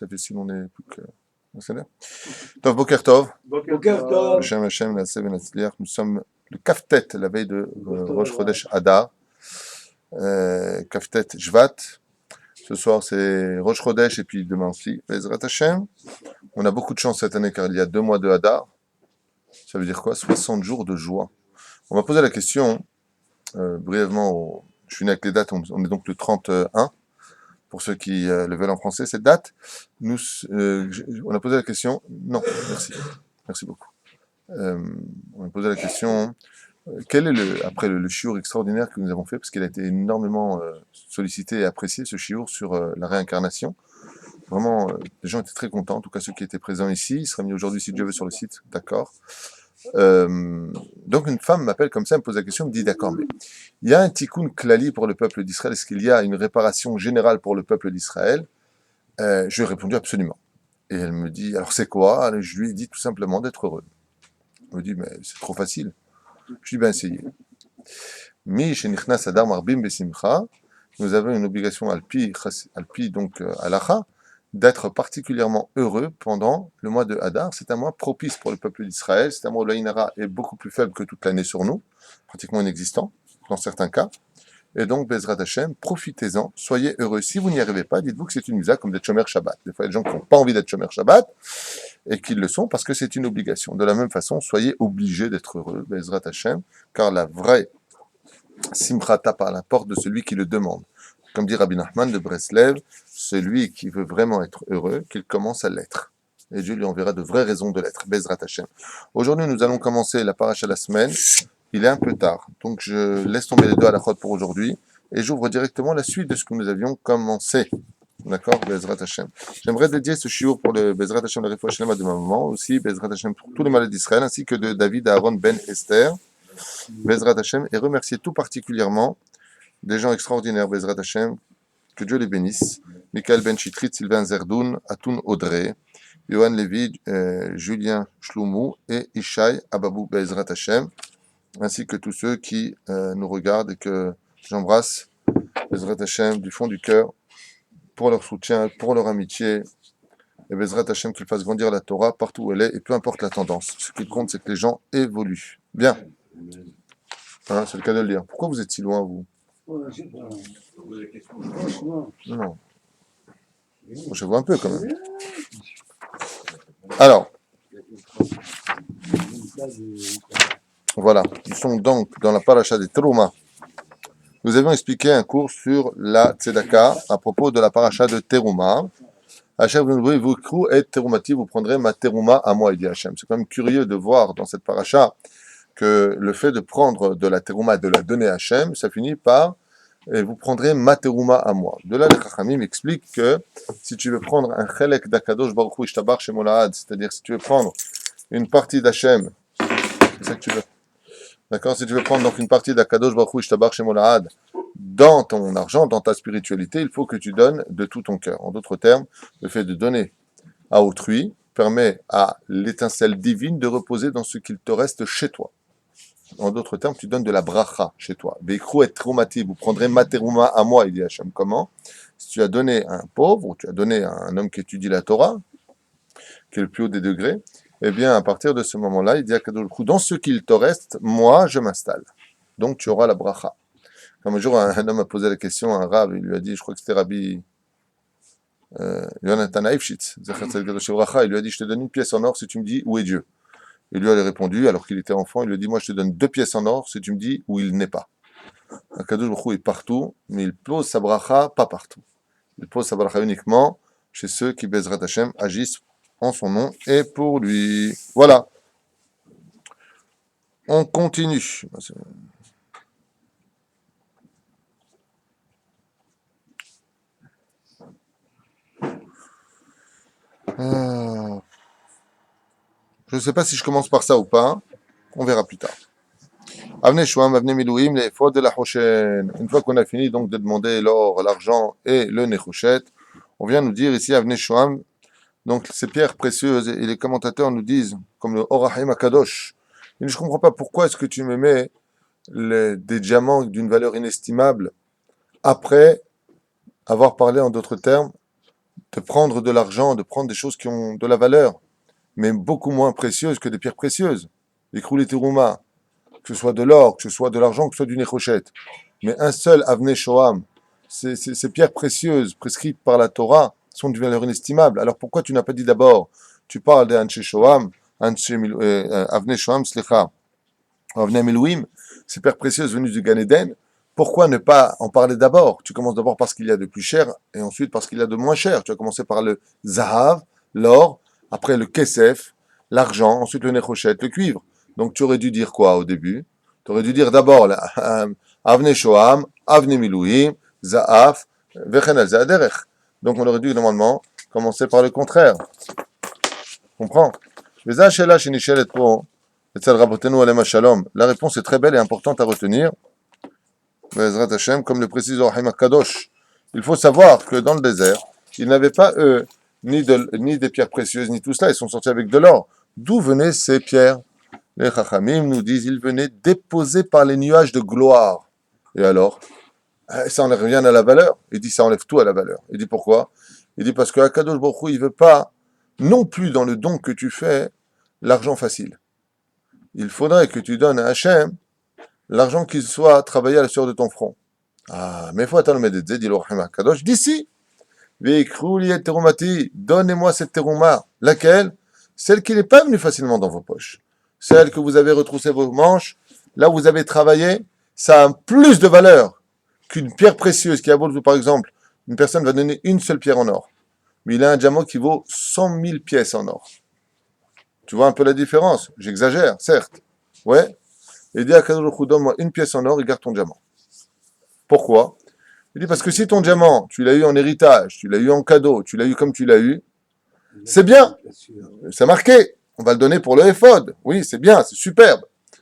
Ça fait si on est plus que... C'est là. Tov, Boker Tov. Boker Tov. Hashem, Hashem, Naaseh Venatzliach. Nous sommes le Kaftet, la veille de Rosh Chodesh Adar. Kaftet Jvat. Ce soir, c'est Rosh Chodesh et puis demain aussi, Bezrat Hashem. On a beaucoup de chance cette année car il y a 2 mois de Hadar. Ça veut dire quoi? 60 jours de joie. On m'a posé la question, brièvement, je suis né avec les dates, on est donc le 31, pour ceux qui le veulent en français, cette date. On a posé la question, non, merci beaucoup. On a posé la question, quel est après le shiur extraordinaire que nous avons fait, parce qu'il a été énormément sollicité et apprécié, ce shiur sur la réincarnation. Vraiment, les gens étaient très contents, en tout cas ceux qui étaient présents ici. Il sera mis aujourd'hui, si Dieu veut, sur le site, d'accord. Donc une femme m'appelle comme ça, elle me pose la question, me dit d'accord, mais il y a un tikkun klali pour le peuple d'Israël, est-ce qu'il y a une réparation générale pour le peuple d'Israël? Je lui ai répondu absolument. Et elle me dit, alors c'est quoi? Je lui ai dit tout simplement d'être heureux. Elle me dit, mais c'est trop facile. Je lui ai dit, ben essayez. Mi shenichnas adar marbim besimcha, nous avons une obligation alpi donc halacha, d'être particulièrement heureux pendant le mois de Hadar. C'est un mois propice pour le peuple d'Israël. C'est un mois où l'Aïnara est beaucoup plus faible que toute l'année sur nous, pratiquement inexistant dans certains cas. Et donc, Bezrat Hashem, profitez-en, soyez heureux. Si vous n'y arrivez pas, dites-vous que c'est une usa comme d'être Shomer Shabbat. Des fois, il y a des gens qui n'ont pas envie d'être Shomer Shabbat et qui le sont parce que c'est une obligation. De la même façon, soyez obligés d'être heureux, Bezrat Hashem, car la vraie simcha tape à la porte de celui qui le demande. Comme dit Rabbi Nachman de Breslev, celui qui veut vraiment être heureux, qu'il commence à l'être. Et Dieu lui enverra de vraies raisons de l'être. Bezrat Hashem. Aujourd'hui, nous allons commencer la paracha de la semaine. Il est un peu tard, donc je laisse tomber les 2 halakhot pour aujourd'hui et j'ouvre directement la suite de ce que nous avions commencé. D'accord, Bezrat Hashem. J'aimerais dédier ce shiur pour le Bezrat Hashem, le Refoua Shlema de ma maman, aussi Bezrat Hashem pour tous les malades d'Israël, ainsi que de David Aaron Ben Esther. Bezrat Hashem, et remercier tout particulièrement des gens extraordinaires, Bezrat Hashem, que Dieu les bénisse. Michael Ben Chitrit, Sylvain Zerdoun, Atoun Audrey, Yohan Lévi, Julien Shloumou et Ishaï Ababou Bezrat Hashem, ainsi que tous ceux qui nous regardent et que j'embrasse, Bezrat Hashem, du fond du cœur, pour leur soutien, pour leur amitié, et Bezrat Hashem qu'ils fassent grandir la Torah partout où elle est, et peu importe la tendance. Ce qui compte, c'est que les gens évoluent. Bien. Hein, c'est le cas de le dire. Pourquoi vous êtes si loin, vous? Non. Bon, je vois un peu quand même. Alors, voilà. Nous sommes donc dans la paracha des Teruma. Nous avions expliqué un cours sur la Tzedaka à propos de la paracha de Teruma. Hachem, vous crou et Terumati, vous prendrez ma Teruma à moi, il dit Hachem. C'est quand même curieux de voir dans cette paracha que le fait de prendre de la Teruma et de la donner à Hachem, ça finit par et vous prendrez ma Teruma à moi. De là, les Chachamim expliquent que si tu veux prendre un Chelek d'Akadosh Baruch Hu Ishtabar Shemolahad, c'est-à-dire si tu veux prendre une partie d'Hachem, c'est ça que tu veux. D'accord? Si tu veux prendre donc une partie d'Akadosh Baruch Hu Ishtabar Shemolahad dans ton argent, dans ta spiritualité, il faut que tu donnes de tout ton cœur. En d'autres termes, le fait de donner à autrui permet à l'étincelle divine de reposer dans ce qu'il te reste chez toi. En d'autres termes, tu donnes de la bracha chez toi. Veikru et trumati, vous prendrez ma teruma à moi, il dit Hachem. Comment? Si tu as donné à un pauvre, ou tu as donné à un homme qui étudie la Torah, qui est le plus haut des degrés, eh bien, à partir de ce moment-là, il dit à Kadosh Baruch Hu, dans ce qu'il te reste, moi, je m'installe. Donc, tu auras la bracha. Comme un jour, un homme a posé la question à un rab, il lui a dit, je crois que c'était Rabbi Yonatan Aifshitz, il lui a dit, je te donne une pièce en or si tu me dis où est Dieu. Et lui, elle a répondu, alors qu'il était enfant, il lui a dit, moi, je te donne 2 pièces en or si tu me dis où il n'est pas. Akadosh Baruch Hu est partout, mais il pose sa bracha pas partout. Il pose sa bracha uniquement chez ceux qui, Bezrat Hashem, agissent en son nom et pour lui. Voilà. On continue. Je ne sais pas si je commence par ça ou pas. On verra plus tard. Avnei Shuam, Avnei Milouim, les fautes de la Hoshen. Une fois qu'on a fini donc de demander l'or, l'argent et le Nechoshet, on vient nous dire ici Avnei Shuam, donc ces pierres précieuses, et les commentateurs nous disent, comme le Orahim Akadosh, je ne comprends pas pourquoi est-ce que tu me mets des diamants d'une valeur inestimable après avoir parlé en d'autres termes de prendre de l'argent, de prendre des choses qui ont de la valeur, mais beaucoup moins précieuses que des pierres précieuses. Les Krouli Terouma, que ce soit de l'or, que ce soit de l'argent, que ce soit du néchochette. Mais un seul Avnei Shoam, ces pierres précieuses prescrites par la Torah sont d'une valeur inestimable. Alors pourquoi tu n'as pas dit d'abord, tu parles des Anshe Shoam, Avnei Shoam, Slicha, Avnei Milouim, ces pierres précieuses venues du Gan Eden, pourquoi ne pas en parler d'abord? Tu commences d'abord par ce qu'il y a de plus cher et ensuite par ce qu'il y a de moins cher. Tu vas commencer par le Zahav, l'or, après le Kesef, l'argent, ensuite le Nechochet, le cuivre. Donc tu aurais dû dire quoi au début? Tu aurais dû dire d'abord Avnei Shoam, Avnei Milouim, Zaaf, Vechen al Zaderech. Donc on aurait dû normalement commencer par le contraire. Comprends? La réponse est très belle et importante à retenir. Comme le précise Rahim Kadosh. Il faut savoir que dans le désert, ils n'avaient pas, eux, ni des pierres précieuses, ni tout cela. Ils sont sortis avec de l'or. D'où venaient ces pierres? Les Chachamim nous disent ils venaient déposés par les nuages de gloire. Et alors, ça enlève rien à la valeur. Il dit ça enlève tout à la valeur. Il dit pourquoi? Il dit parce que Akadosh Baruch Hu, il veut pas, non plus dans le don que tu fais, l'argent facile. Il faudrait que tu donnes à Hachem l'argent qui soit travaillé à la sueur de ton front. Ah, mais il faut attendre le Médézé, dit le Rahim Akadosh, d'ici. Donnez-moi cette terouma. Laquelle? Celle qui n'est pas venue facilement dans vos poches. Celle que vous avez retroussé vos manches, là où vous avez travaillé, ça a plus de valeur qu'une pierre précieuse qui a vaut, par exemple, une personne va donner une seule pierre en or. Mais il a un diamant qui vaut 100 000 pièces en or. Tu vois un peu la différence? J'exagère, certes. Ouais. Il dit à Kadosh, donne-moi une pièce en or et garde ton diamant. Pourquoi? Il dit parce que si ton diamant, tu l'as eu en héritage, tu l'as eu en cadeau, tu l'as eu comme tu l'as eu, c'est bien. C'est marqué. On va le donner pour le éphod. Oui, c'est bien, c'est superbe.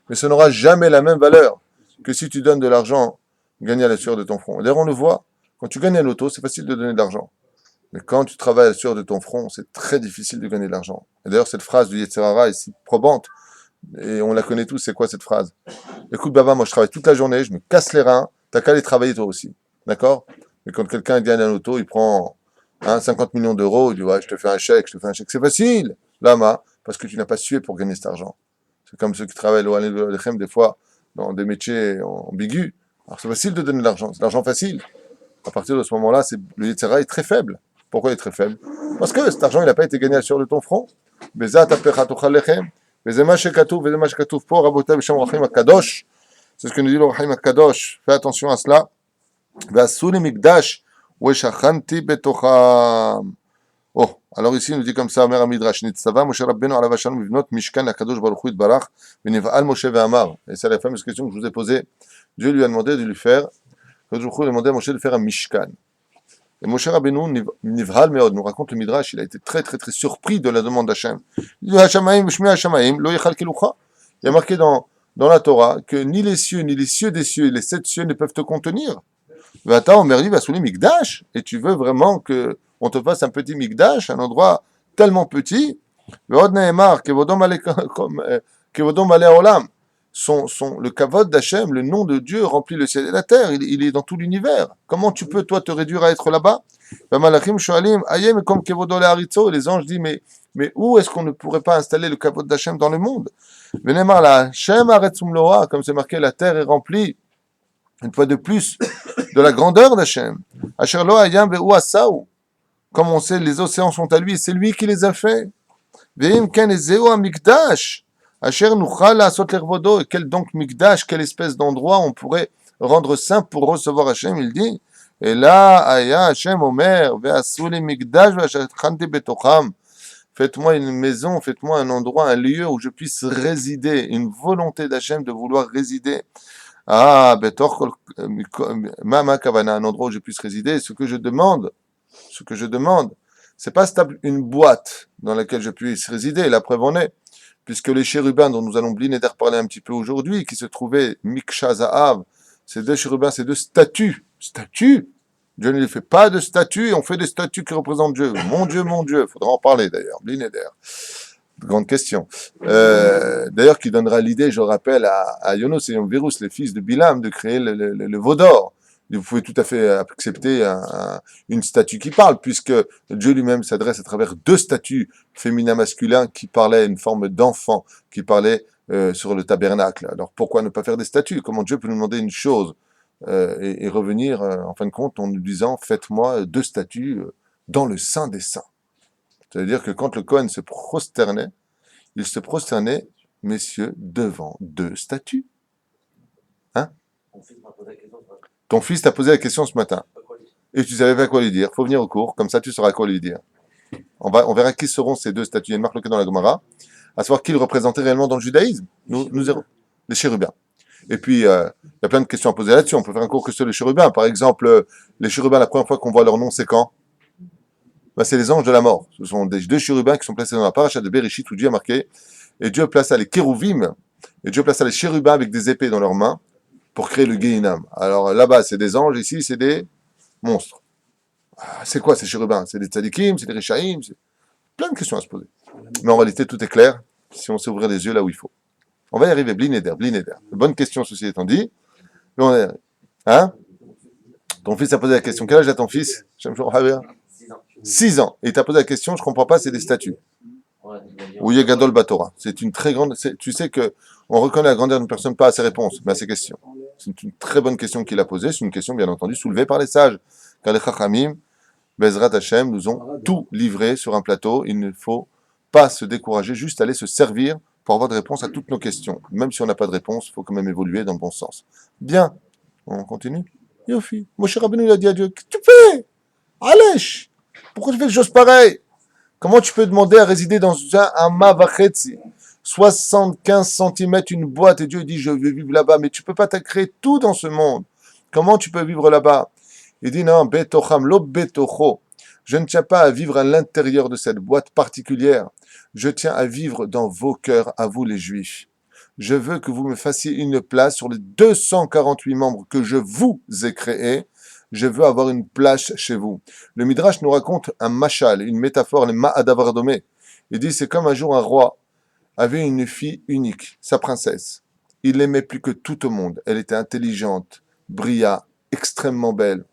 Mais ça n'aura jamais la même valeur que si tu donnes de l'argent gagné à la sueur de ton front. D'ailleurs, on le voit. Quand tu gagnes à l'auto, c'est facile de donner de l'argent. Mais quand tu travailles à la sueur de ton front, c'est très difficile de gagner de l'argent. Et d'ailleurs, cette phrase du Yetzer Hara est si probante. Et on la connaît tous, c'est quoi cette phrase? Écoute, Baba, moi je travaille toute la journée, je me casse les reins, t'as qu'à aller travailler toi aussi. D'accord? Mais quand quelqu'un gagne un auto, il prend 50 millions d'euros, il dit ouais, je te fais un chèque, c'est facile. Lama, parce que tu n'as pas sué pour gagner cet argent. C'est comme ceux qui travaillent au Alechem, des fois, dans des métiers ambigus. Alors c'est facile de donner de l'argent, c'est de l'argent facile. À partir de ce moment-là, le Yetzirah est très faible. Pourquoi il est très faible? Parce que cet argent, il n'a pas été gagné à la sueur de ton front. Bezat apecha tochal lechem. Vezema shekatouf po rabotav b'shem Rahim HaKadosh. C'est ce que nous dit le Rahim HaKadosh. Fais attention à cela. Ve'asu li mikdash u'eshachanti betocham. Oh, alors ici, il nous dit comme ça, Omer HaMidrash, Nitzava, Moshe Rabbeinu alav hashalom vivnot mishkan HaKadosh Baruch Hu yitbarach v'niv'al Moshe ve'amar. Et c'est la fameuse question que je vous ai posée. Dieu lui a demandé de lui faire, Baruch Hu lui a demandé à Moshe de faire un mishkan. Et Moshe Rabbeinu, Nivral Meod, nous raconte le Midrash, il a été très très très surpris de la demande d'Hachem. Il dit Hashamaim, Shmi Hashamaim, Lo Yechal Kelucha. Il y a marqué dans la Torah que ni les cieux des cieux, et les 7 cieux ne peuvent te contenir. Vata Omer dit, va sous les Mikdash, et tu veux vraiment que on te fasse un petit Mikdash, un endroit tellement petit. Ve'od Nehemar, Kevodom Ale Olam. Le kavod d'Hachem, le nom de Dieu remplit le ciel et la terre, il est dans tout l'univers. Comment tu peux, toi, te réduire à être là-bas? Les anges disent, mais où est-ce qu'on ne pourrait pas installer le kavod d'Hachem dans le monde? Comme c'est marqué, la terre est remplie, une fois de plus, de la grandeur d'Hachem. Comme on sait, les océans sont à lui, c'est lui qui les a faits. Asher Nuchal Asot Lervodo, quel donc Mikdash, quelle espèce d'endroit on pourrait rendre saint pour recevoir Hachem, il dit. Et là, Aya Hachem Omer, Ve'asuli Mikdash, Ve'ashachanti Betocham. Faites-moi une maison, faites-moi un endroit, un lieu où je puisse résider, une volonté d'Hachem de vouloir résider. Ah, Betoch, Mama Kavana, un endroit où je puisse résider. Ce que je demande, c'est pas une boîte dans laquelle je puisse résider, la preuve en est. Puisque les chérubins dont nous allons Blinéder parler un petit peu aujourd'hui, qui se trouvaient Miksha Zahav, ces deux chérubins, ces deux statues. Dieu ne fait pas de statues, et on fait des statues qui représentent Dieu. Mon Dieu, il faudra en parler d'ailleurs, Blinéder. Grande question. D'ailleurs, qui donnera l'idée, je rappelle, à Yonos et Yomvirus, les fils de Bilam, de créer le veau d'or. Vous pouvez tout à fait accepter une statue qui parle, puisque Dieu lui-même s'adresse à travers deux statues féminin-masculin qui parlaient une forme d'enfant, qui parlaient sur le tabernacle. Alors pourquoi ne pas faire des statues? Comment Dieu peut nous demander une chose et revenir, en fin de compte, en nous disant « Faites-moi deux statues dans le sein des saints ». C'est-à-dire que quand le Cohen se prosternait, il se prosternait, messieurs, devant deux statues. Hein? Ton fils t'a posé la question ce matin. Et tu savais pas quoi lui dire. Faut venir au cours, comme ça tu sauras quoi lui dire. On verra qui seront ces deux statues. Il y a une marque dans la Gemara, à savoir qui le représentait réellement dans le judaïsme. Les chérubins. Et puis, il y a plein de questions à poser là-dessus. On peut faire un cours que sur les chérubins. Par exemple, les chérubins, la première fois qu'on voit leur nom, c'est quand? Ben, c'est les anges de la mort. Ce sont des deux chérubins qui sont placés dans la paracha de Bereshit où Dieu a marqué. Et Dieu plaça les kérouvim, et Dieu plaça les chérubins avec des épées dans leurs mains pour créer le Gehinam. Alors là-bas, c'est des anges, ici, c'est des monstres. C'est quoi ces chérubins? C'est des tzadikim, c'est des rishaïm, c'est plein de questions à se poser. Mais en réalité, tout est clair si on sait ouvrir les yeux là où il faut. On va y arriver, blinéder. Bonne question, ceci étant dit. Mais on y arrive. Hein? Ton fils a posé la question. Quel âge a ton fils? 6 ans. Et il t'a posé la question, je comprends pas, c'est des statues. Ou Yegadol Batora. C'est une très grande. Tu sais que on reconnaît la grandeur d'une personne pas à ses réponses, mais à ses questions. C'est une très bonne question qu'il a posée. C'est une question, bien entendu, soulevée par les sages. Car les Chachamim, Bezrat Hashem, nous ont tout livré sur un plateau. Il ne faut pas se décourager, juste aller se servir pour avoir des réponses à toutes nos questions. Même si on n'a pas de réponse, il faut quand même évoluer dans le bon sens. Bien. On continue. Yofi. Moshe Rabbeinu, il a dit à Dieu, qu'est-ce que tu fais? Allèche. Pourquoi tu fais des choses pareilles? Comment tu peux demander à résider dans un Mavachetzi, 75 cm, une boîte, et Dieu dit, je vais vivre là-bas, mais tu peux pas créer tout dans ce monde. Comment tu peux vivre là-bas? Il dit, non, betocham, lo betocho. Je ne tiens pas à vivre à l'intérieur de cette boîte particulière. Je tiens à vivre dans vos cœurs, à vous les Juifs. Je veux que vous me fassiez une place sur les 248 membres que je vous ai créés. Je veux avoir une place chez vous. Le Midrash nous raconte un machal, une métaphore, le Ma'adavardomé. Il dit, c'est comme un jour un roi avait une fille unique, sa princesse. Il l'aimait plus que tout au monde. Elle était intelligente, brillante, extrêmement belle.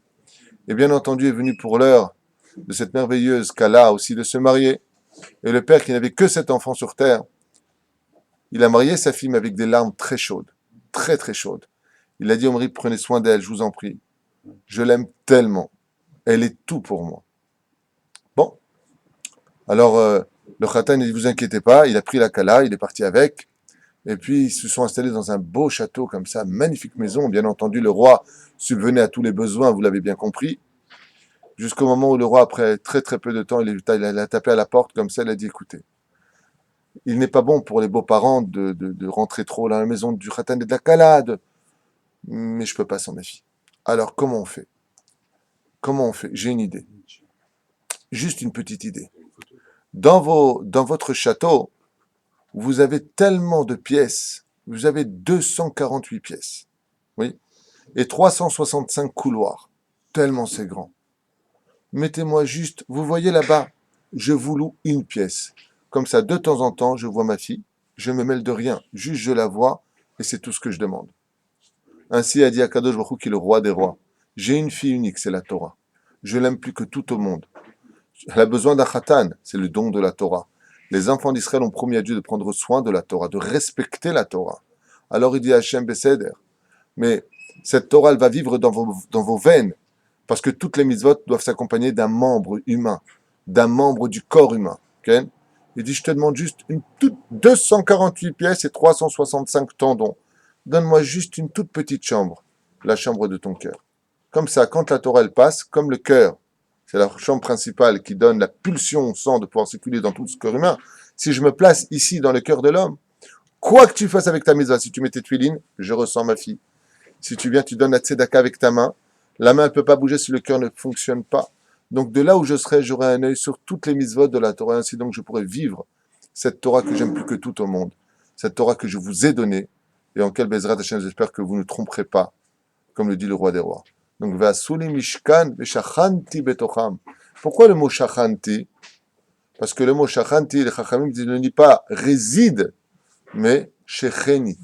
Et bien entendu est venu pour l'heure de cette merveilleuse Kala aussi de se marier. Et le père qui n'avait que 7 enfants sur terre, il a marié sa fille mais avec des larmes très chaudes, très très chaudes. Il a dit, Omri, prenez soin d'elle, je vous en prie. Je l'aime tellement. Elle est tout pour moi. Bon. Alors, le Khatan, il dit, vous inquiétez pas, il a pris la Kala, il est parti avec. Et puis, ils se sont installés dans un beau château comme ça, magnifique maison. Bien entendu, le roi subvenait à tous les besoins, vous l'avez bien compris. Jusqu'au moment où le roi, après très très peu de temps, il a tapé à la porte comme ça, il a dit, écoutez, il n'est pas bon pour les beaux-parents de rentrer trop dans la maison du Khatan et de la Kala, mais je peux pas sans ma fille. Alors, comment on fait? Comment on fait? J'ai une idée. Juste une petite idée. Dans votre château, vous avez tellement de pièces. Vous avez 248 pièces. Oui. Et 365 couloirs. Tellement c'est grand. Mettez-moi juste, vous voyez là-bas, je vous loue une pièce. Comme ça, de temps en temps, je vois ma fille. Je me mêle de rien. Juste, je la vois et c'est tout ce que je demande. Ainsi a dit Akadosh Baruch Hu, qui est le roi des rois. J'ai une fille unique, c'est la Torah. Je l'aime plus que tout au monde. Elle a besoin d'un khatan, c'est le don de la Torah. Les enfants d'Israël ont promis à Dieu de prendre soin de la Torah, de respecter la Torah. Alors il dit à Hachem Besséder, mais cette Torah, elle va vivre dans vos veines, parce que toutes les mitzvot doivent s'accompagner d'un membre humain, d'un membre du corps humain. Okay? Il dit, je te demande juste 248 pièces et 365 tendons. Donne-moi juste une toute petite chambre, la chambre de ton cœur. Comme ça, quand la Torah, elle passe, comme le cœur, c'est la chambre principale qui donne la pulsion au sang de pouvoir circuler dans tout ce corps humain. Si je me place ici dans le cœur de l'homme, quoi que tu fasses avec ta mitzvah, si tu mets tes tuilines, je ressens ma fille. Si tu viens, tu donnes la tzedaka avec ta main, la main ne peut pas bouger si le cœur ne fonctionne pas. Donc de là où je serai, j'aurai un œil sur toutes les mitzvot de la Torah, ainsi donc je pourrai vivre cette Torah que j'aime plus que tout au monde, cette Torah que je vous ai donnée, et en quelle Bezrat Hashem, j'espère que vous ne tromperez pas, comme le dit le roi des rois. Donc, Vasuli Mishkan Veshachanti Betocham. Pourquoi le mot Shachanti? Parce que le mot Shachanti, les Chachamim disent ne dit pas réside, mais Shecheni.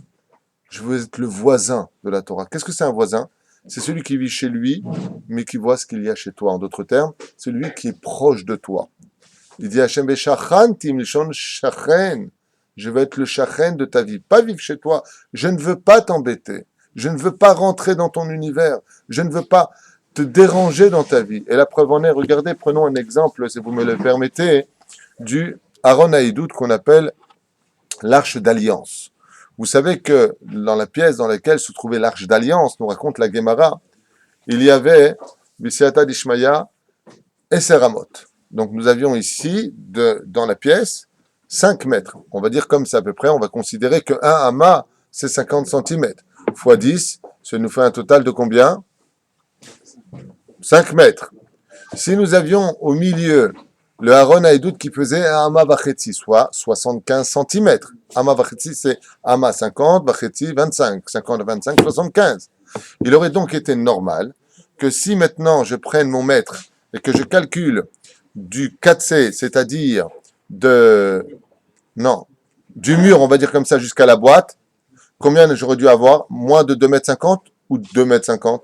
Je veux être le voisin de la Torah. Qu'est-ce que c'est un voisin? c'est celui qui vit chez lui, mais qui voit ce qu'il y a chez toi. En d'autres termes, celui qui est proche de toi. Il dit Hachem Beshachantim Lishon Shachen. Je veux être le Shachen de ta vie, pas vivre chez toi. Je ne veux pas t'embêter. Je ne veux pas rentrer dans ton univers. Je ne veux pas te déranger dans ta vie. Et la preuve en est, regardez, prenons un exemple, si vous me le permettez, du Aaron Haïdout qu'on appelle l'arche d'alliance. Vous savez que dans la pièce dans laquelle se trouvait l'arche d'alliance, nous raconte la Gemara, il y avait Bisiata d'Ishmaïa et Seramot. Donc nous avions ici, dans la pièce, 5 mètres. On va dire comme ça à peu près, on va considérer que 1 amas, c'est 50 centimètres. Fois 10, ça nous fait un total de combien? 5 mètres. Si nous avions au milieu le Aaron Haïdout qui faisait un amas vachetzi, soit 75 centimètres. Amas vachetzi, c'est amas 50, vachetzi 25. 50, 25, 75. Il aurait donc été normal que si maintenant je prenne mon mètre et que je calcule du 4C, c'est-à-dire du mur, on va dire comme ça, jusqu'à la boîte, combien j'aurais dû avoir? Moins de 2,50 m ou 2,50 m?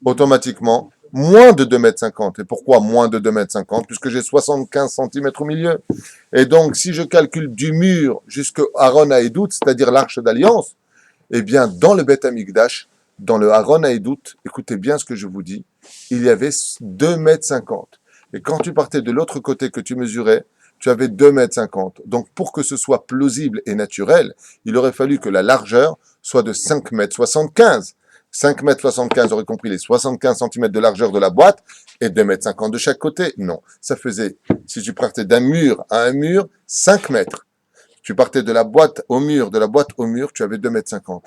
Automatiquement, moins de 2,50 m. Et pourquoi moins de 2,50 m? Puisque j'ai 75 centimètres au milieu. Et donc, si je calcule du mur jusqu'à Aaron Haïdout, c'est-à-dire l'arche d'alliance, eh bien, dans le Beth Amikdash, dans le Aaron Haïdout, écoutez bien ce que je vous dis, il y avait 2,50 m. Et quand tu partais de l'autre côté que tu mesurais, tu avais 2,50 m. Donc, pour que ce soit plausible et naturel, il aurait fallu que la largeur soit de 5,75 m. 5,75 m aurait compris les 75 cm de largeur de la boîte et 2,50 m de chaque côté. Non, ça faisait, si tu partais d'un mur à un mur, 5 mètres. Tu partais de la boîte au mur, de la boîte au mur, tu avais 2,50 m.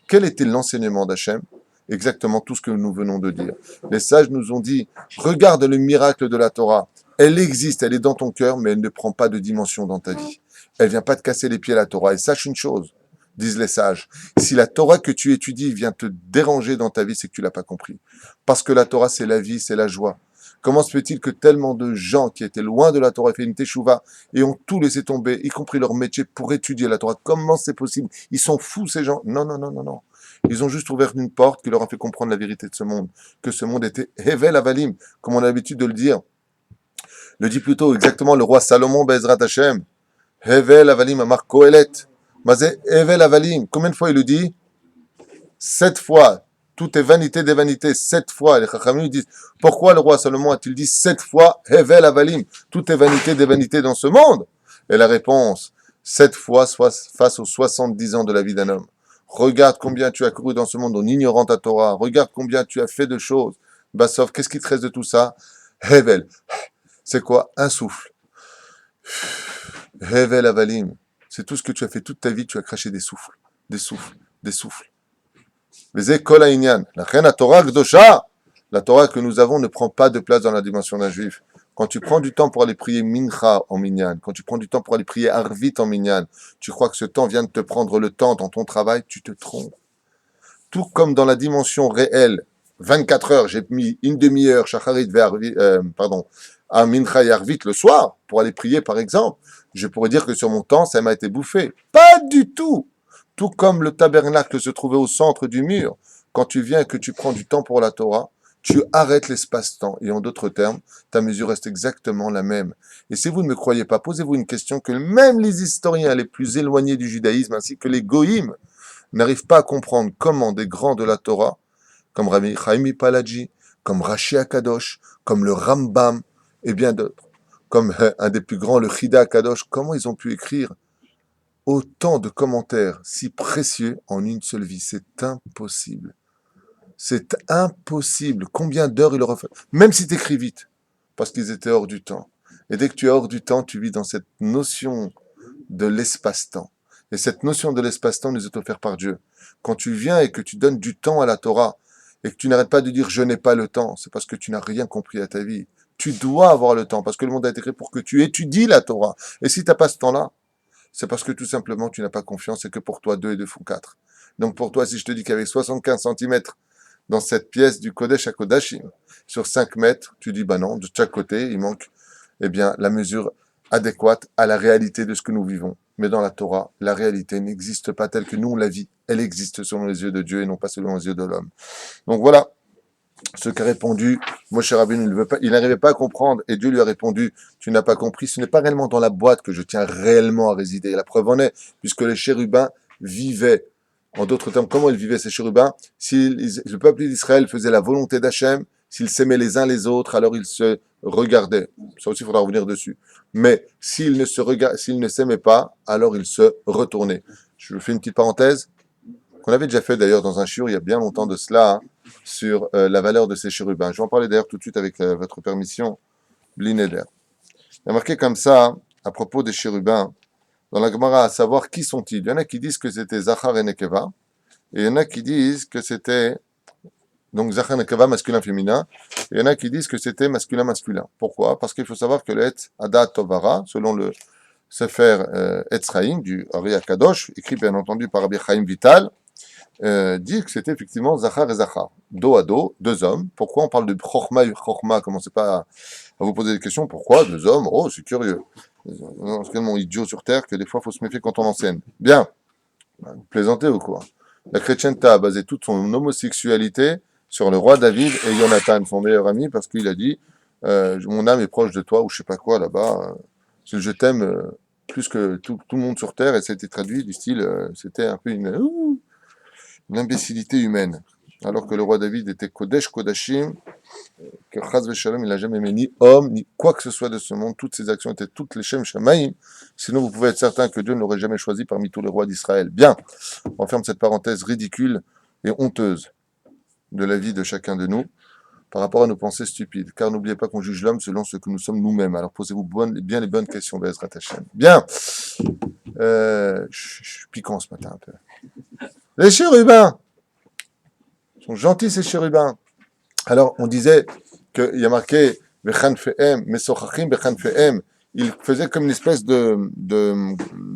Quel était l'enseignement d'Hachem? Exactement tout ce que nous venons de dire. Les sages nous ont dit, regarde le miracle de la Torah. Elle existe, elle est dans ton cœur, mais elle ne prend pas de dimension dans ta vie. Elle vient pas te casser les pieds, la Torah. Et sache une chose, disent les sages, si la Torah que tu étudies vient te déranger dans ta vie, c'est que tu l'as pas compris. Parce que la Torah, c'est la vie, c'est la joie. Comment se fait-il que tellement de gens qui étaient loin de la Torah fait une teshuva et ont tout laissé tomber, y compris leur métier, pour étudier la Torah? Comment c'est possible? Ils sont fous, ces gens. Non, non, non, non, non. Ils ont juste ouvert une porte qui leur a fait comprendre la vérité de ce monde. Que ce monde était Hevel Avalim, comme on a l'habitude de le dire. Le dit plutôt exactement le roi Salomon Bezrat Hashem. Hevel Avalim Amar Kohelet. Mazé Hevel Avalim. Combien de fois il le dit? 7 fois. Tout est vanité des vanités. 7 fois. Les Chachamim disent, pourquoi le roi Salomon a-t-il dit 7 fois Hevel Avalim? Tout est vanité des vanités dans ce monde. Et la réponse, 7 fois face aux 70 ans de la vie d'un homme. Regarde combien tu as couru dans ce monde en ignorant ta Torah. Regarde combien tu as fait de choses. Bassov, qu'est-ce qui te reste de tout ça? Hevel. C'est quoi? Un souffle. Hevel Avalim. C'est tout ce que tu as fait toute ta vie. Tu as craché des souffles. Des souffles. Des souffles. Vezé kol ha'inyan. La reine à Torah Gdosha. La Torah que nous avons ne prend pas de place dans la dimension d'un juif. Quand tu prends du temps pour aller prier Mincha en Minyan, quand tu prends du temps pour aller prier Arvit en Minyan, tu crois que ce temps vient de te prendre le temps dans ton travail, tu te trompes. Tout comme dans la dimension réelle, 24 heures, j'ai mis une demi-heure, Shacharit à Mincha et Arvit le soir, pour aller prier par exemple, je pourrais dire que sur mon temps, ça m'a été bouffé. Pas du tout. Tout comme le tabernacle se trouvait au centre du mur, quand tu viens et que tu prends du temps pour la Torah, tu arrêtes l'espace-temps. Et en d'autres termes, ta mesure reste exactement la même. Et si vous ne me croyez pas, posez-vous une question que même les historiens les plus éloignés du judaïsme, ainsi que les goïms, n'arrivent pas à comprendre comment des grands de la Torah, comme Rabbi Chaim Palaji, comme Rashi Akadosh, comme le Rambam, et bien d'autres, comme un des plus grands, le Chida Akadosh, comment ils ont pu écrire autant de commentaires si précieux en une seule vie? C'est impossible. C'est impossible. Combien d'heures il aura fait? Même si tu écris vite, parce qu'ils étaient hors du temps. Et dès que tu es hors du temps, tu vis dans cette notion de l'espace-temps. Et cette notion de l'espace-temps nous est offerte par Dieu. Quand tu viens et que tu donnes du temps à la Torah, et que tu n'arrêtes pas de dire « je n'ai pas le temps », c'est parce que tu n'as rien compris à ta vie. Tu dois avoir le temps, parce que le monde a été créé pour que tu étudies la Torah. Et si tu n'as pas ce temps-là, c'est parce que tout simplement tu n'as pas confiance et que pour toi 2 et 2 font 4. Donc pour toi, si je te dis qu'avec 75 centimètres dans cette pièce du Kodesh à Kodashim, sur 5 mètres, tu dis, bah non, de chaque côté, il manque, eh bien, la mesure adéquate à la réalité de ce que nous vivons. Mais dans la Torah, la réalité n'existe pas telle que nous on la vit. elle existe selon les yeux de Dieu et non pas selon les yeux de l'homme. Donc voilà ce qu'a répondu Moshe Rabbeinu. Il n'arrivait pas à comprendre et Dieu lui a répondu, tu n'as pas compris, ce n'est pas réellement dans la boîte que je tiens réellement à résider. La preuve en est, puisque les chérubins vivaient. En d'autres termes, comment ils vivaient ces chérubins? Si le peuple d'Israël faisait la volonté d'Hachem, s'ils s'aimaient les uns les autres, alors ils se regardaient. Ça aussi, il faudra revenir dessus. Mais s'ils ne s'aimaient pas, alors ils se retournaient. Je fais une petite parenthèse, qu'on avait déjà fait d'ailleurs dans un shiur il y a bien longtemps de cela, hein, sur la valeur de ces chérubins. Je vais en parler d'ailleurs tout de suite avec votre permission, Blineder. Il y a marqué comme ça, hein, à propos des chérubins, dans la Gemara, à savoir qui sont-ils. Il y en a qui disent que c'était Zachar et Nekeva, et il y en a qui disent que c'était donc Zachar et Nekeva, masculin-féminin, et il y en a qui disent que c'était masculin-masculin. Pourquoi? Parce qu'il faut savoir que le Het Adat Tovara, selon le Sefer Etzraïm du Ari Akadosh, écrit bien entendu par Rabbi Chaim Vital, dit que c'était effectivement Zachar et Zachar, dos à dos, deux hommes. Pourquoi on parle de Chochma et Chochma? Commencez pas à vous poser des questions. Pourquoi deux hommes? Oh, c'est curieux. C'est tellement idiot sur terre que des fois, il faut se méfier quand on enseigne. Bien. Vous plaisantez ou quoi? La chrétienté a basé toute son homosexualité sur le roi David et Jonathan, son meilleur ami, parce qu'il a dit mon âme est proche de toi, ou je sais pas quoi là-bas. Je t'aime plus que tout le monde sur terre, et ça a été traduit du style c'était un peu une imbécilité humaine. Alors que le roi David était Kodesh Kodashim, que Chaz Veshalom, il n'a jamais aimé ni homme, ni quoi que ce soit de ce monde. Toutes ses actions étaient toutes les Shem Shamaïm. Sinon, vous pouvez être certain que Dieu ne l'aurait jamais choisi parmi tous les rois d'Israël. Bien, on ferme cette parenthèse ridicule et honteuse de la vie de chacun de nous par rapport à nos pensées stupides. Car n'oubliez pas qu'on juge l'homme selon ce que nous sommes nous-mêmes. Alors posez-vous bien les bonnes questions, Bezrat Hashem. Bien, je suis piquant ce matin un peu. Les chérubins sont gentils, ces chérubins. Alors, on disait qu'il y a marqué Bechan Fehem, Mesochachim Bechan Fehem. Il faisait comme une espèce de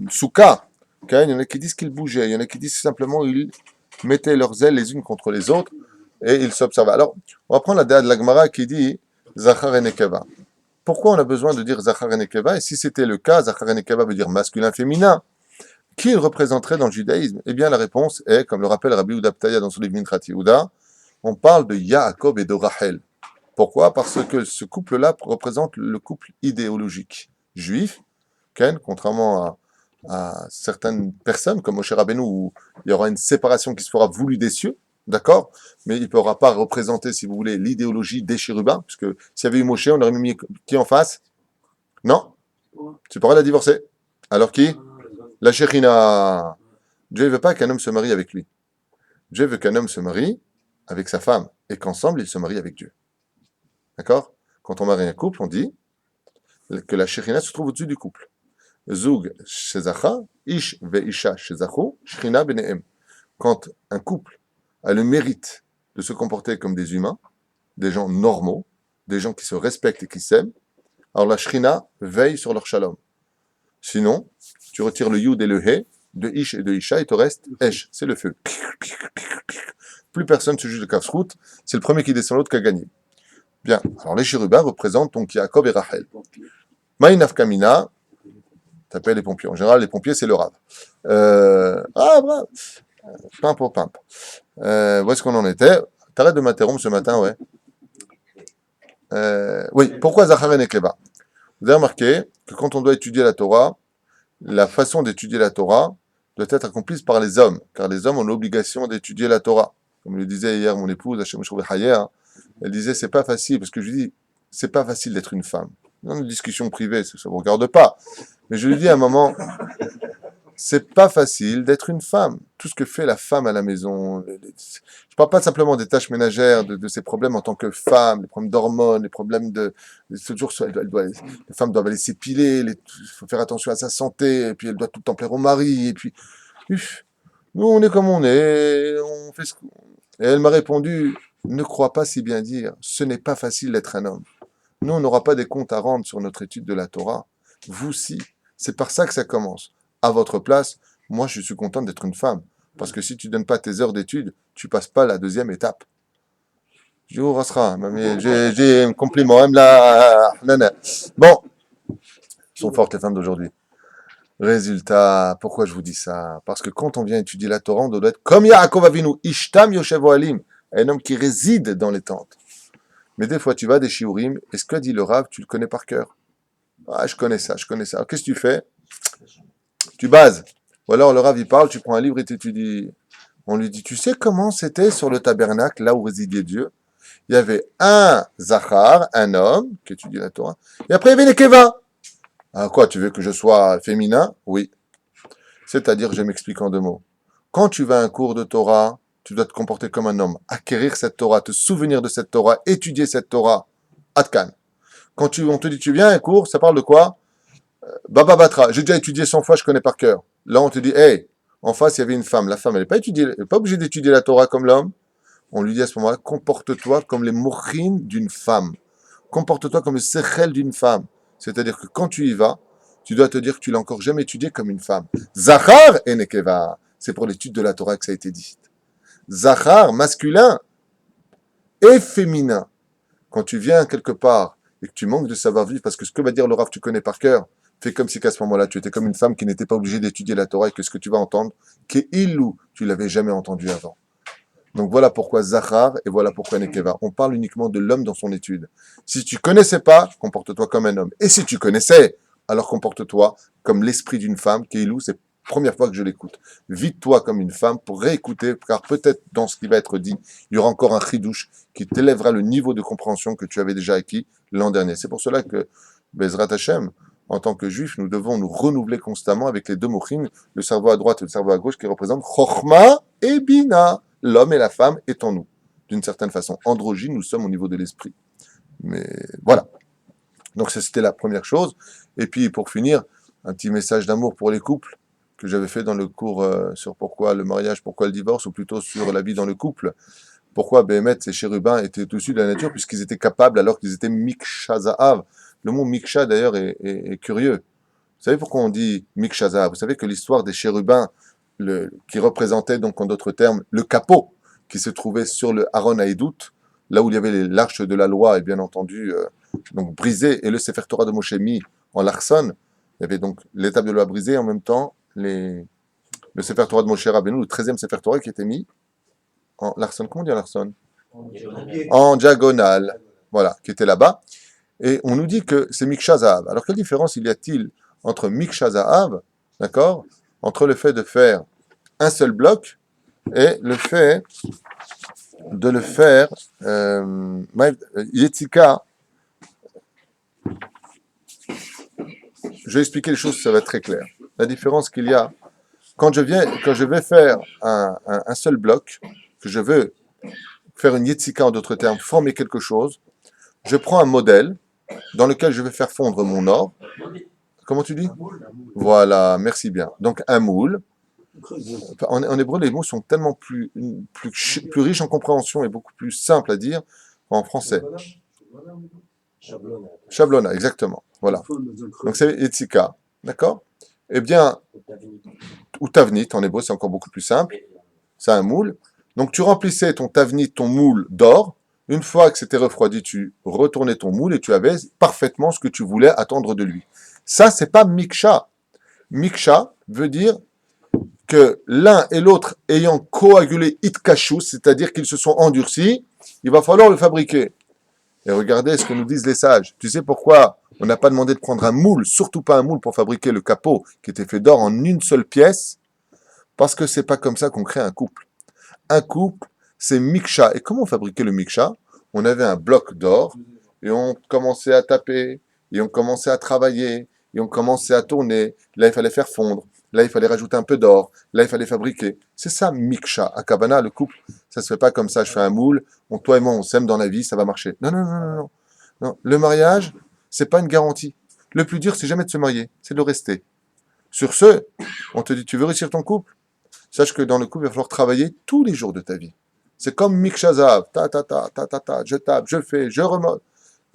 souka. Okay? Il y en a qui disent qu'ils bougeaient. Il y en a qui disent simplement ils mettaient leurs ailes les unes contre les autres et ils s'observaient. Alors, on va prendre la date de la Gemara qui dit Zachar et Nekeva. Pourquoi on a besoin de dire Zachar et Nekeva? Et si c'était le cas, Zachar et Nekeva veut dire masculin-féminin. Qui il représenterait dans le judaïsme? Eh bien, la réponse est, comme le rappelle Rabbi Yehuda Ptaya dans son livre Mintrat Yehuda, on parle de Yaakov et de Rachel. Pourquoi? Parce que ce couple-là représente le couple idéologique juif, Ken, contrairement à certaines personnes, comme Moshe Rabbeinu, où il y aura une séparation qui se fera voulue des cieux, d'accord? Mais il ne pourra pas représenter, si vous voulez, l'idéologie des chérubins, puisque s'il y avait eu Moshe, on aurait mis qui en face? Non? Tu pourrais la divorcer. Alors qui? La Shekhinah. Dieu ne veut pas qu'un homme se marie avec lui. Dieu veut qu'un homme se marie avec sa femme et qu'ensemble ils se marient avec Dieu. D'accord? Quand on marie un couple, on dit que la Shekhinah se trouve au-dessus du couple. Zug shezacha, ish ve'isha shezachu, Shekhinah benehem. Quand un couple a le mérite de se comporter comme des humains, des gens normaux, des gens qui se respectent et qui s'aiment, alors la Shekhinah veille sur leur shalom. Sinon, tu retires le yud et le he de ish et de isha, il te reste esh, c'est le feu. Plus personne se juge de Kafsrout, c'est le premier qui descend l'autre qui a gagné. Bien, alors les chérubins représentent donc Yaakov et Rachel. Maïnaf Kamina, t'appelles les pompiers. En général, les pompiers, c'est le rave. Bravo. Pimp pour pimp. Où est-ce qu'on en était? T'arrêtes de m'interrompre ce matin, ouais. Oui, pourquoi Zachar et Nekeva? Vous avez remarqué que quand on doit étudier la Torah, la façon d'étudier la Torah doit être accomplie par les hommes, car les hommes ont l'obligation d'étudier la Torah. Comme le disait hier mon épouse, Hachem Shrouvé Hayer, elle disait c'est pas facile, parce que je lui dis c'est pas facile d'être une femme. Dans une discussion privée, ça ne vous regarde pas. Mais je lui dis à un moment, c'est pas facile d'être une femme. Tout ce que fait la femme à la maison, je parle pas simplement des tâches ménagères, de ses problèmes en tant que femme, les problèmes d'hormones, les problèmes toujours, les femmes doivent aller s'épiler, il faut faire attention à sa santé, et puis elle doit tout le temps plaire au mari, et puis, nous on est comme on est, on fait ce qu'on... Et elle m'a répondu, ne crois pas si bien dire, ce n'est pas facile d'être un homme. Nous on n'aura pas des comptes à rendre sur notre étude de la Torah, vous si, c'est par ça que ça commence. À votre place, moi je suis content d'être une femme. Parce que si tu ne donnes pas tes heures d'études, tu ne passes pas la deuxième étape. Je dis, oh, Rasra, j'ai un compliment. Bon, elles sont fortes les femmes d'aujourd'hui. Résultat, pourquoi je vous dis ça? Parce que quand on vient étudier la Torah, on doit être comme Yaakov Avinu, Ishtam Yoshev Ohalim, un homme qui réside dans les tentes. Mais des fois, tu vas à des shiurim, et ce qu'a dit le Rav, tu le connais par cœur. Ah, je connais ça, je connais ça. Alors, qu'est-ce que tu fais? Tu bases. Ou alors le Rav, il parle, tu prends un livre et tu dis, on lui dit, tu sais comment c'était sur le tabernacle, là où résidait Dieu? Il y avait un Zachar, un homme, qui étudie la Torah, et après il y avait les Keva. Ah quoi, tu veux que je sois féminin? Oui. C'est-à-dire, je m'explique en deux mots. Quand tu vas à un cours de Torah, tu dois te comporter comme un homme, acquérir cette Torah, te souvenir de cette Torah, étudier cette Torah. Atkan. Quand on te dit tu viens à un cours, ça parle de quoi? Baba Batra, j'ai déjà étudié 100 fois, je connais par cœur. Là, on te dit, hey, en face, il y avait une femme. La femme, elle n'est pas, pas obligée d'étudier la Torah comme l'homme. On lui dit à ce moment-là, comporte-toi comme les mochines d'une femme. Comporte-toi comme le sechel d'une femme. C'est-à-dire que quand tu y vas, tu dois te dire que tu l'as encore jamais étudié comme une femme. Zachar et Nekeva. C'est pour l'étude de la Torah que ça a été dit. Zachar, masculin et féminin. Quand tu viens quelque part et que tu manques de savoir-vivre, parce que ce que va dire le Rav, tu connais par cœur, fais comme si qu'à ce moment-là, tu étais comme une femme qui n'était pas obligée d'étudier la Torah et que ce que tu vas entendre, qu'est illou, tu l'avais jamais entendu avant. Donc voilà pourquoi Zachar et voilà pourquoi Nekeva. On parle uniquement de l'homme dans son étude. Si tu connaissais pas, comporte-toi comme un homme. Et si tu connaissais, alors comporte-toi comme l'esprit d'une femme qui est ilou. C'est la première fois que je l'écoute. Vide-toi comme une femme pour réécouter, car peut-être dans ce qui va être dit, il y aura encore un chidouche qui t'élèvera le niveau de compréhension que tu avais déjà acquis l'an dernier. C'est pour cela que Bezrat Hashem, en tant que juif, nous devons nous renouveler constamment avec les deux mochines, le cerveau à droite et le cerveau à gauche, qui représentent Chochma et Bina. L'homme et la femme est en nous, d'une certaine façon. Androgyne, nous sommes au niveau de l'esprit. Mais voilà. Donc ça, c'était la première chose. Et puis, pour finir, un petit message d'amour pour les couples que j'avais fait dans le cours sur pourquoi le mariage, pourquoi le divorce, ou plutôt sur la vie dans le couple. Pourquoi Béhémet, ces chérubins étaient au-dessus de la nature, puisqu'ils étaient capables, alors qu'ils étaient Miksha Zahav. Le mot Miksha, d'ailleurs, est curieux. Vous savez pourquoi on dit Miksha Zahav? Vous savez que l'histoire des chérubins, qui représentait donc en d'autres termes le capot qui se trouvait sur le Aaron Haïdout, là où il y avait l'arche de la loi et bien entendu donc brisé, et le Sefer Torah de Moshe mis en Larson. Il y avait donc l'étape de loi brisée, en même temps le Sefer Torah de Moshe Rabbeinu, le 13e Sefer Torah qui était mis en Larson. Comment on dit en Larson? En diagonale, voilà, qui était là-bas. Et on nous dit que c'est Miksha Zahav. Alors quelle différence y a-t-il entre Miksha Zahav, d'accord, entre le fait de faire un seul bloc et le fait de le faire Yetzika. Je vais expliquer les choses, ça va être très clair. La différence qu'il y a quand je vais faire un seul bloc, que je veux faire une Yetzika en d'autres termes, former quelque chose, je prends un modèle dans lequel je vais faire fondre mon or. Comment tu dis? Voilà, merci bien. Donc un moule. En hébreu, les mots sont tellement plus riches en compréhension et beaucoup plus simples à dire qu'en français. Shablona, exactement. Voilà. Donc c'est Etzika. D'accord? Eh bien, ou Tavnit, en hébreu, c'est encore beaucoup plus simple. C'est un moule. Donc tu remplissais ton Tavnit, ton moule d'or. Une fois que c'était refroidi, tu retournais ton moule et tu avais parfaitement ce que tu voulais attendre de lui. Ça, c'est pas Miksha. Miksha veut dire que l'un et l'autre ayant coagulé itkashus, c'est-à-dire qu'ils se sont endurcis, il va falloir le fabriquer. Et regardez ce que nous disent les sages. Tu sais pourquoi on n'a pas demandé de prendre un moule, surtout pas un moule pour fabriquer le capot qui était fait d'or en une seule pièce? Parce que c'est pas comme ça qu'on crée un couple. Un couple, c'est miksha. Et comment on fabriquait le miksha? On avait un bloc d'or et on commençait à taper, et on commençait à travailler, et on commençait à tourner. Là, il fallait faire fondre. Là, il fallait rajouter un peu d'or. Là, il fallait fabriquer. C'est ça, miksha. À Kabbalah, le couple, ça se fait pas comme ça. Je fais un moule, toi et moi, on s'aime dans la vie, ça va marcher. Non, non, non, non, non. Non. Le mariage, c'est pas une garantie. Le plus dur, c'est jamais de se marier, c'est de rester. Sur ce, on te dit, tu veux réussir ton couple? Sache que dans le couple, il va falloir travailler tous les jours de ta vie. C'est comme miksha zahav. Je tape, je fais, je remonte.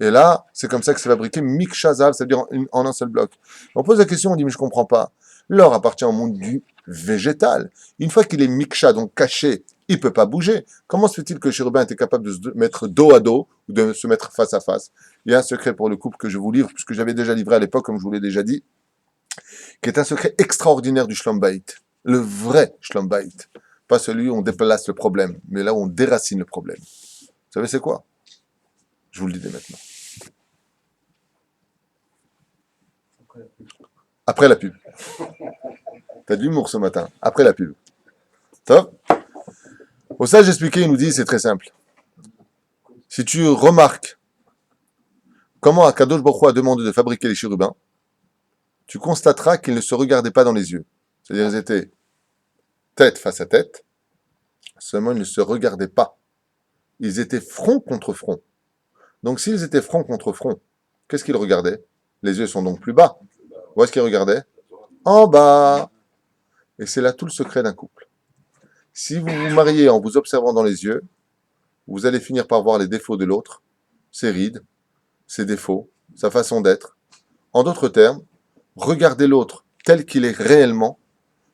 Et là, c'est comme ça que c'est fabriqué miksha zahav, c'est-à-dire en un seul bloc. On pose la question, on dit, mais je comprends pas. L'or appartient au monde du végétal. Une fois qu'il est miksha, donc caché, il ne peut pas bouger. Comment se fait-il que le chérubin était capable de se mettre dos à dos, ou de se mettre face à face? Il y a un secret pour le couple que je vous livre, puisque j'avais déjà livré à l'époque, comme je vous l'ai déjà dit. qui est un secret extraordinaire du Shlom Bayit. Le vrai Shlom Bayit. Pas celui où on déplace le problème, mais là où on déracine le problème. Vous savez c'est quoi? Je vous le dis dès maintenant. Après la pub. T'as de l'humour ce matin. Après la pub. Top. Au sage expliqué, il nous dit, c'est très simple. Si tu remarques comment Akadosh Baruch Hu a demandé de fabriquer les chérubins, tu constateras qu'ils ne se regardaient pas dans les yeux. C'est-à-dire qu'ils étaient tête face à tête, seulement ils ne se regardaient pas. Ils étaient front contre front. Donc s'ils étaient front contre front, qu'est-ce qu'ils regardaient? Les yeux sont donc plus bas. Où est-ce qu'ils regardaient? En bas. Et c'est là tout le secret d'un couple. Si vous vous mariez en vous observant dans les yeux, vous allez finir par voir les défauts de l'autre, ses rides, ses défauts, sa façon d'être. En d'autres termes, regarder l'autre tel qu'il est réellement,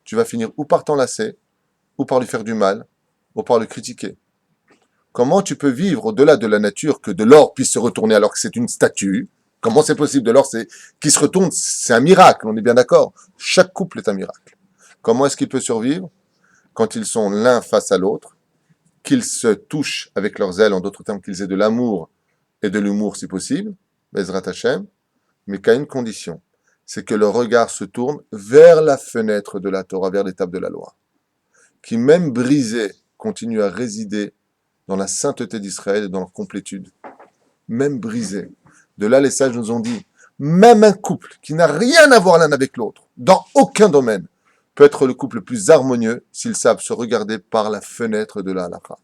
tu vas finir ou par t'enlacer, ou par lui faire du mal, ou par le critiquer. Comment tu peux vivre au-delà de la nature que de l'or puisse se retourner alors que c'est une statue? Comment c'est possible? De l'or qui se retourne, c'est un miracle, on est bien d'accord. Chaque couple est un miracle. Comment est-ce qu'il peut survivre? Quand ils sont l'un face à l'autre, qu'ils se touchent avec leurs ailes, en d'autres termes, qu'ils aient de l'amour et de l'humour si possible, Bezrat Hashem, mais qu'à une condition, c'est que le regard se tourne vers la fenêtre de la Torah, vers l'étape de la loi, qui même brisé continue à résider dans la sainteté d'Israël et dans leur complétude. Même brisé. De là, les sages nous ont dit, même un couple qui n'a rien à voir l'un avec l'autre, dans aucun domaine, peut être le couple le plus harmonieux s'ils savent se regarder par la fenêtre de la halakha,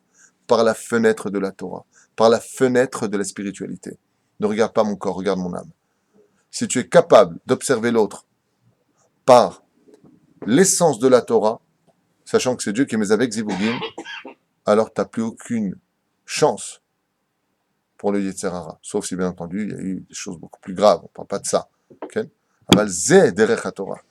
par la fenêtre de la Torah, par la fenêtre de la spiritualité. Ne regarde pas mon corps, regarde mon âme. Si tu es capable d'observer l'autre par l'essence de la Torah, sachant que c'est Dieu qui met avec Zivugim, alors tu n'as plus aucune chance pour le Yetzer Hara. Sauf si, bien entendu, il y a eu des choses beaucoup plus graves. On ne parle pas de ça. Okay? Aval Zeh derech HaTorah.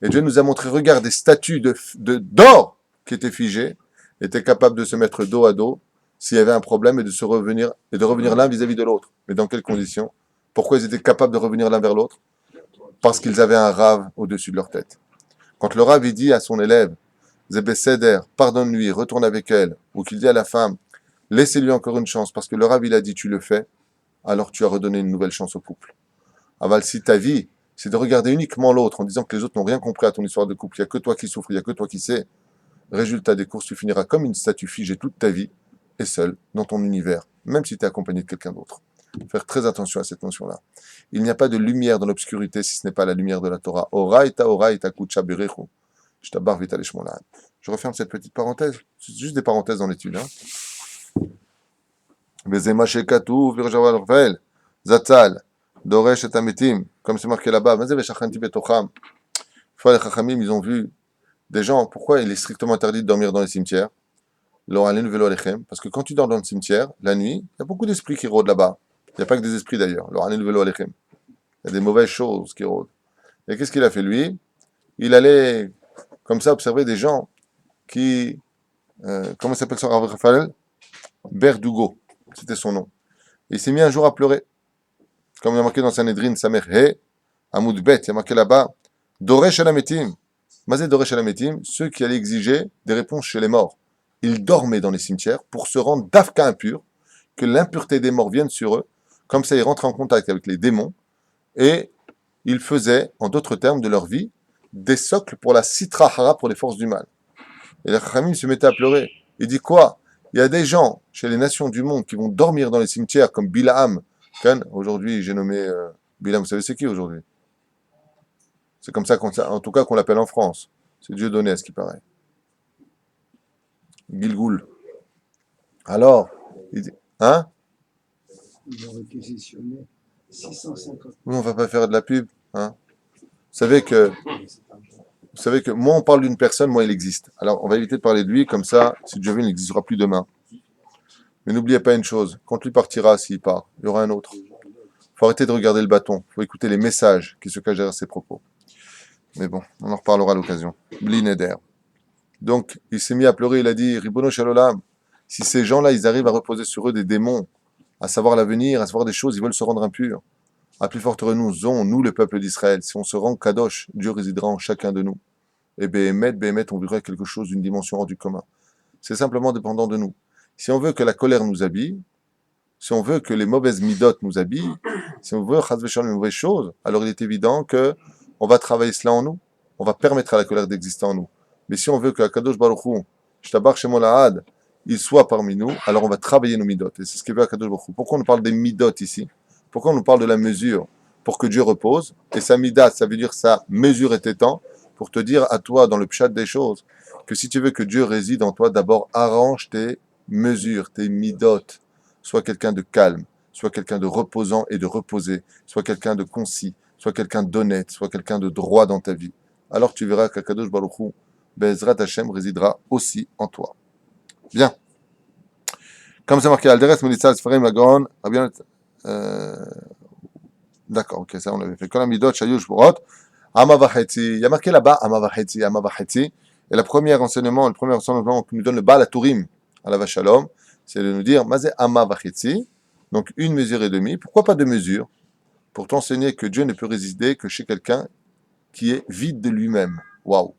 Et Dieu nous a montré, regarde, des statues d'or qui étaient figées, étaient capables de se mettre dos à dos s'il y avait un problème et de revenir l'un vis-à-vis de l'autre. Mais dans quelles conditions? Pourquoi ils étaient capables de revenir l'un vers l'autre? Parce qu'ils avaient un rave au-dessus de leur tête. Quand le rave il dit à son élève, Zébé Seder, pardonne-lui, retourne avec elle, ou qu'il dit à la femme, laissez-lui encore une chance, parce que le rave il a dit tu le fais, alors tu as redonné une nouvelle chance au couple. Aval, si ta vie, c'est de regarder uniquement l'autre en disant que les autres n'ont rien compris à ton histoire de couple, il n'y a que toi qui souffres, il n'y a que toi qui sais, résultat des courses, tu finiras comme une statue figée toute ta vie, et seul, dans ton univers, même si tu es accompagné de quelqu'un d'autre. Faire très attention à cette notion-là. Il n'y a pas de lumière dans l'obscurité si ce n'est pas la lumière de la Torah. Oraita kucha berechu. Shtabar vita leshmonad. Je referme cette petite parenthèse. C'est juste des parenthèses dans l'étude. Vezema shekatu virjaval orvel. Zatzal. Doresh et ametim. Comme c'est marqué là-bas. Mazé veshachanti betocham. Fois les chachamim, ils ont vu des gens. Pourquoi il est strictement interdit de dormir dans les cimetières? Parce que quand tu dors dans le cimetière, la nuit, il y a beaucoup d'esprits qui rôdent là-bas. Il n'y a pas que des esprits d'ailleurs. Il y a des mauvaises choses qui rôdent. Et qu'est-ce qu'il a fait lui? Il allait, comme ça, observer des gens qui... comment s'appelle ça, Rav Raphaël? Berdugo, c'était son nom. Et il s'est mis un jour à pleurer. Comme il y a marqué dans Sanhedrin, Samer He, Amoud Bet, il y a marqué là-bas, Doresh Alametim. Mazé Doresh Alametim, ceux qui allaient exiger des réponses chez les morts. Ils dormaient dans les cimetières pour se rendre d'Afka impur, que l'impureté des morts vienne sur eux. Comme ça, ils rentraient en contact avec les démons et ils faisaient, en d'autres termes de leur vie, des socles pour la Sitra Hara, pour les forces du mal. Et le Chachamim se mettait à pleurer. Il dit quoi? Il y a des gens chez les nations du monde qui vont dormir dans les cimetières comme Bilaam. Aujourd'hui, j'ai nommé Bilaam. Vous savez c'est qui aujourd'hui? C'est comme ça, en tout cas, qu'on l'appelle en France. C'est Dieu donné, à ce qui paraît. Gilgoul. Alors, il dit, hein? Ils ont réquisitionné 650. Oui, on va pas faire de la pub, hein? Vous savez que moi, on parle d'une personne, moi, il existe. Alors, on va éviter de parler de lui, comme ça, si Dieu veut, il n'existera plus demain. Mais n'oubliez pas une chose, quand lui partira, s'il part, il y aura un autre. Il faut arrêter de regarder le bâton, il faut écouter les messages qui se cachent derrière ses propos. Mais bon, on en reparlera à l'occasion. Blineder. Donc, il s'est mis à pleurer, il a dit, Ribono Shalolam, si ces gens-là, ils arrivent à reposer sur eux des démons, à savoir l'avenir, à savoir des choses, ils veulent se rendre impurs. À plus forte raison, nous, le peuple d'Israël, si on se rend Kadosh, Dieu résidera en chacun de nous. Et Béhémet, on vivra quelque chose d'une dimension hors du commun. C'est simplement dépendant de nous. Si on veut que la colère nous habille, si on veut que les mauvaises midotes nous habillent, si on veut une mauvaise chose, alors il est évident que on va travailler cela en nous. On va permettre à la colère d'exister en nous. Mais si on veut que Akadosh Baruch Hu, Shtabar Shemo Lahad, il soit parmi nous, alors on va travailler nos midotes. Et c'est ce qu'il veut Akadosh Baruch Hu. Pourquoi on nous parle des midotes ici? Pourquoi on nous parle de la mesure? Pour que Dieu repose. Et sa midat, ça veut dire sa mesure et tes temps, pour te dire à toi, dans le pshat des choses, que si tu veux que Dieu réside en toi, d'abord arrange tes mesures, tes midotes. Sois quelqu'un de calme, sois quelqu'un de reposant et de reposé, sois quelqu'un de concis, sois quelqu'un d'honnête, sois quelqu'un de droit dans ta vie. Alors tu verras qu'Akadosh Baruch Hu, Be'ezrat Hashem, résidera aussi en toi. Bien. Comme c'est marqué, Alderes Melissal Sfarim Agron, d'accord, ok, ça on l'avait fait. Kolamidot, Shayush Burot, Amavachetzi. Il y a marqué là-bas Amavachetzi, Amavachetzi. Et le premier enseignement que nous donne le Baal Turim à la Vachalom, c'est de nous dire Mazé Amavachetzi, donc une mesure et demie. Pourquoi pas deux mesures? Pour t'enseigner que Dieu ne peut résider que chez quelqu'un qui est vide de lui-même. Waouh!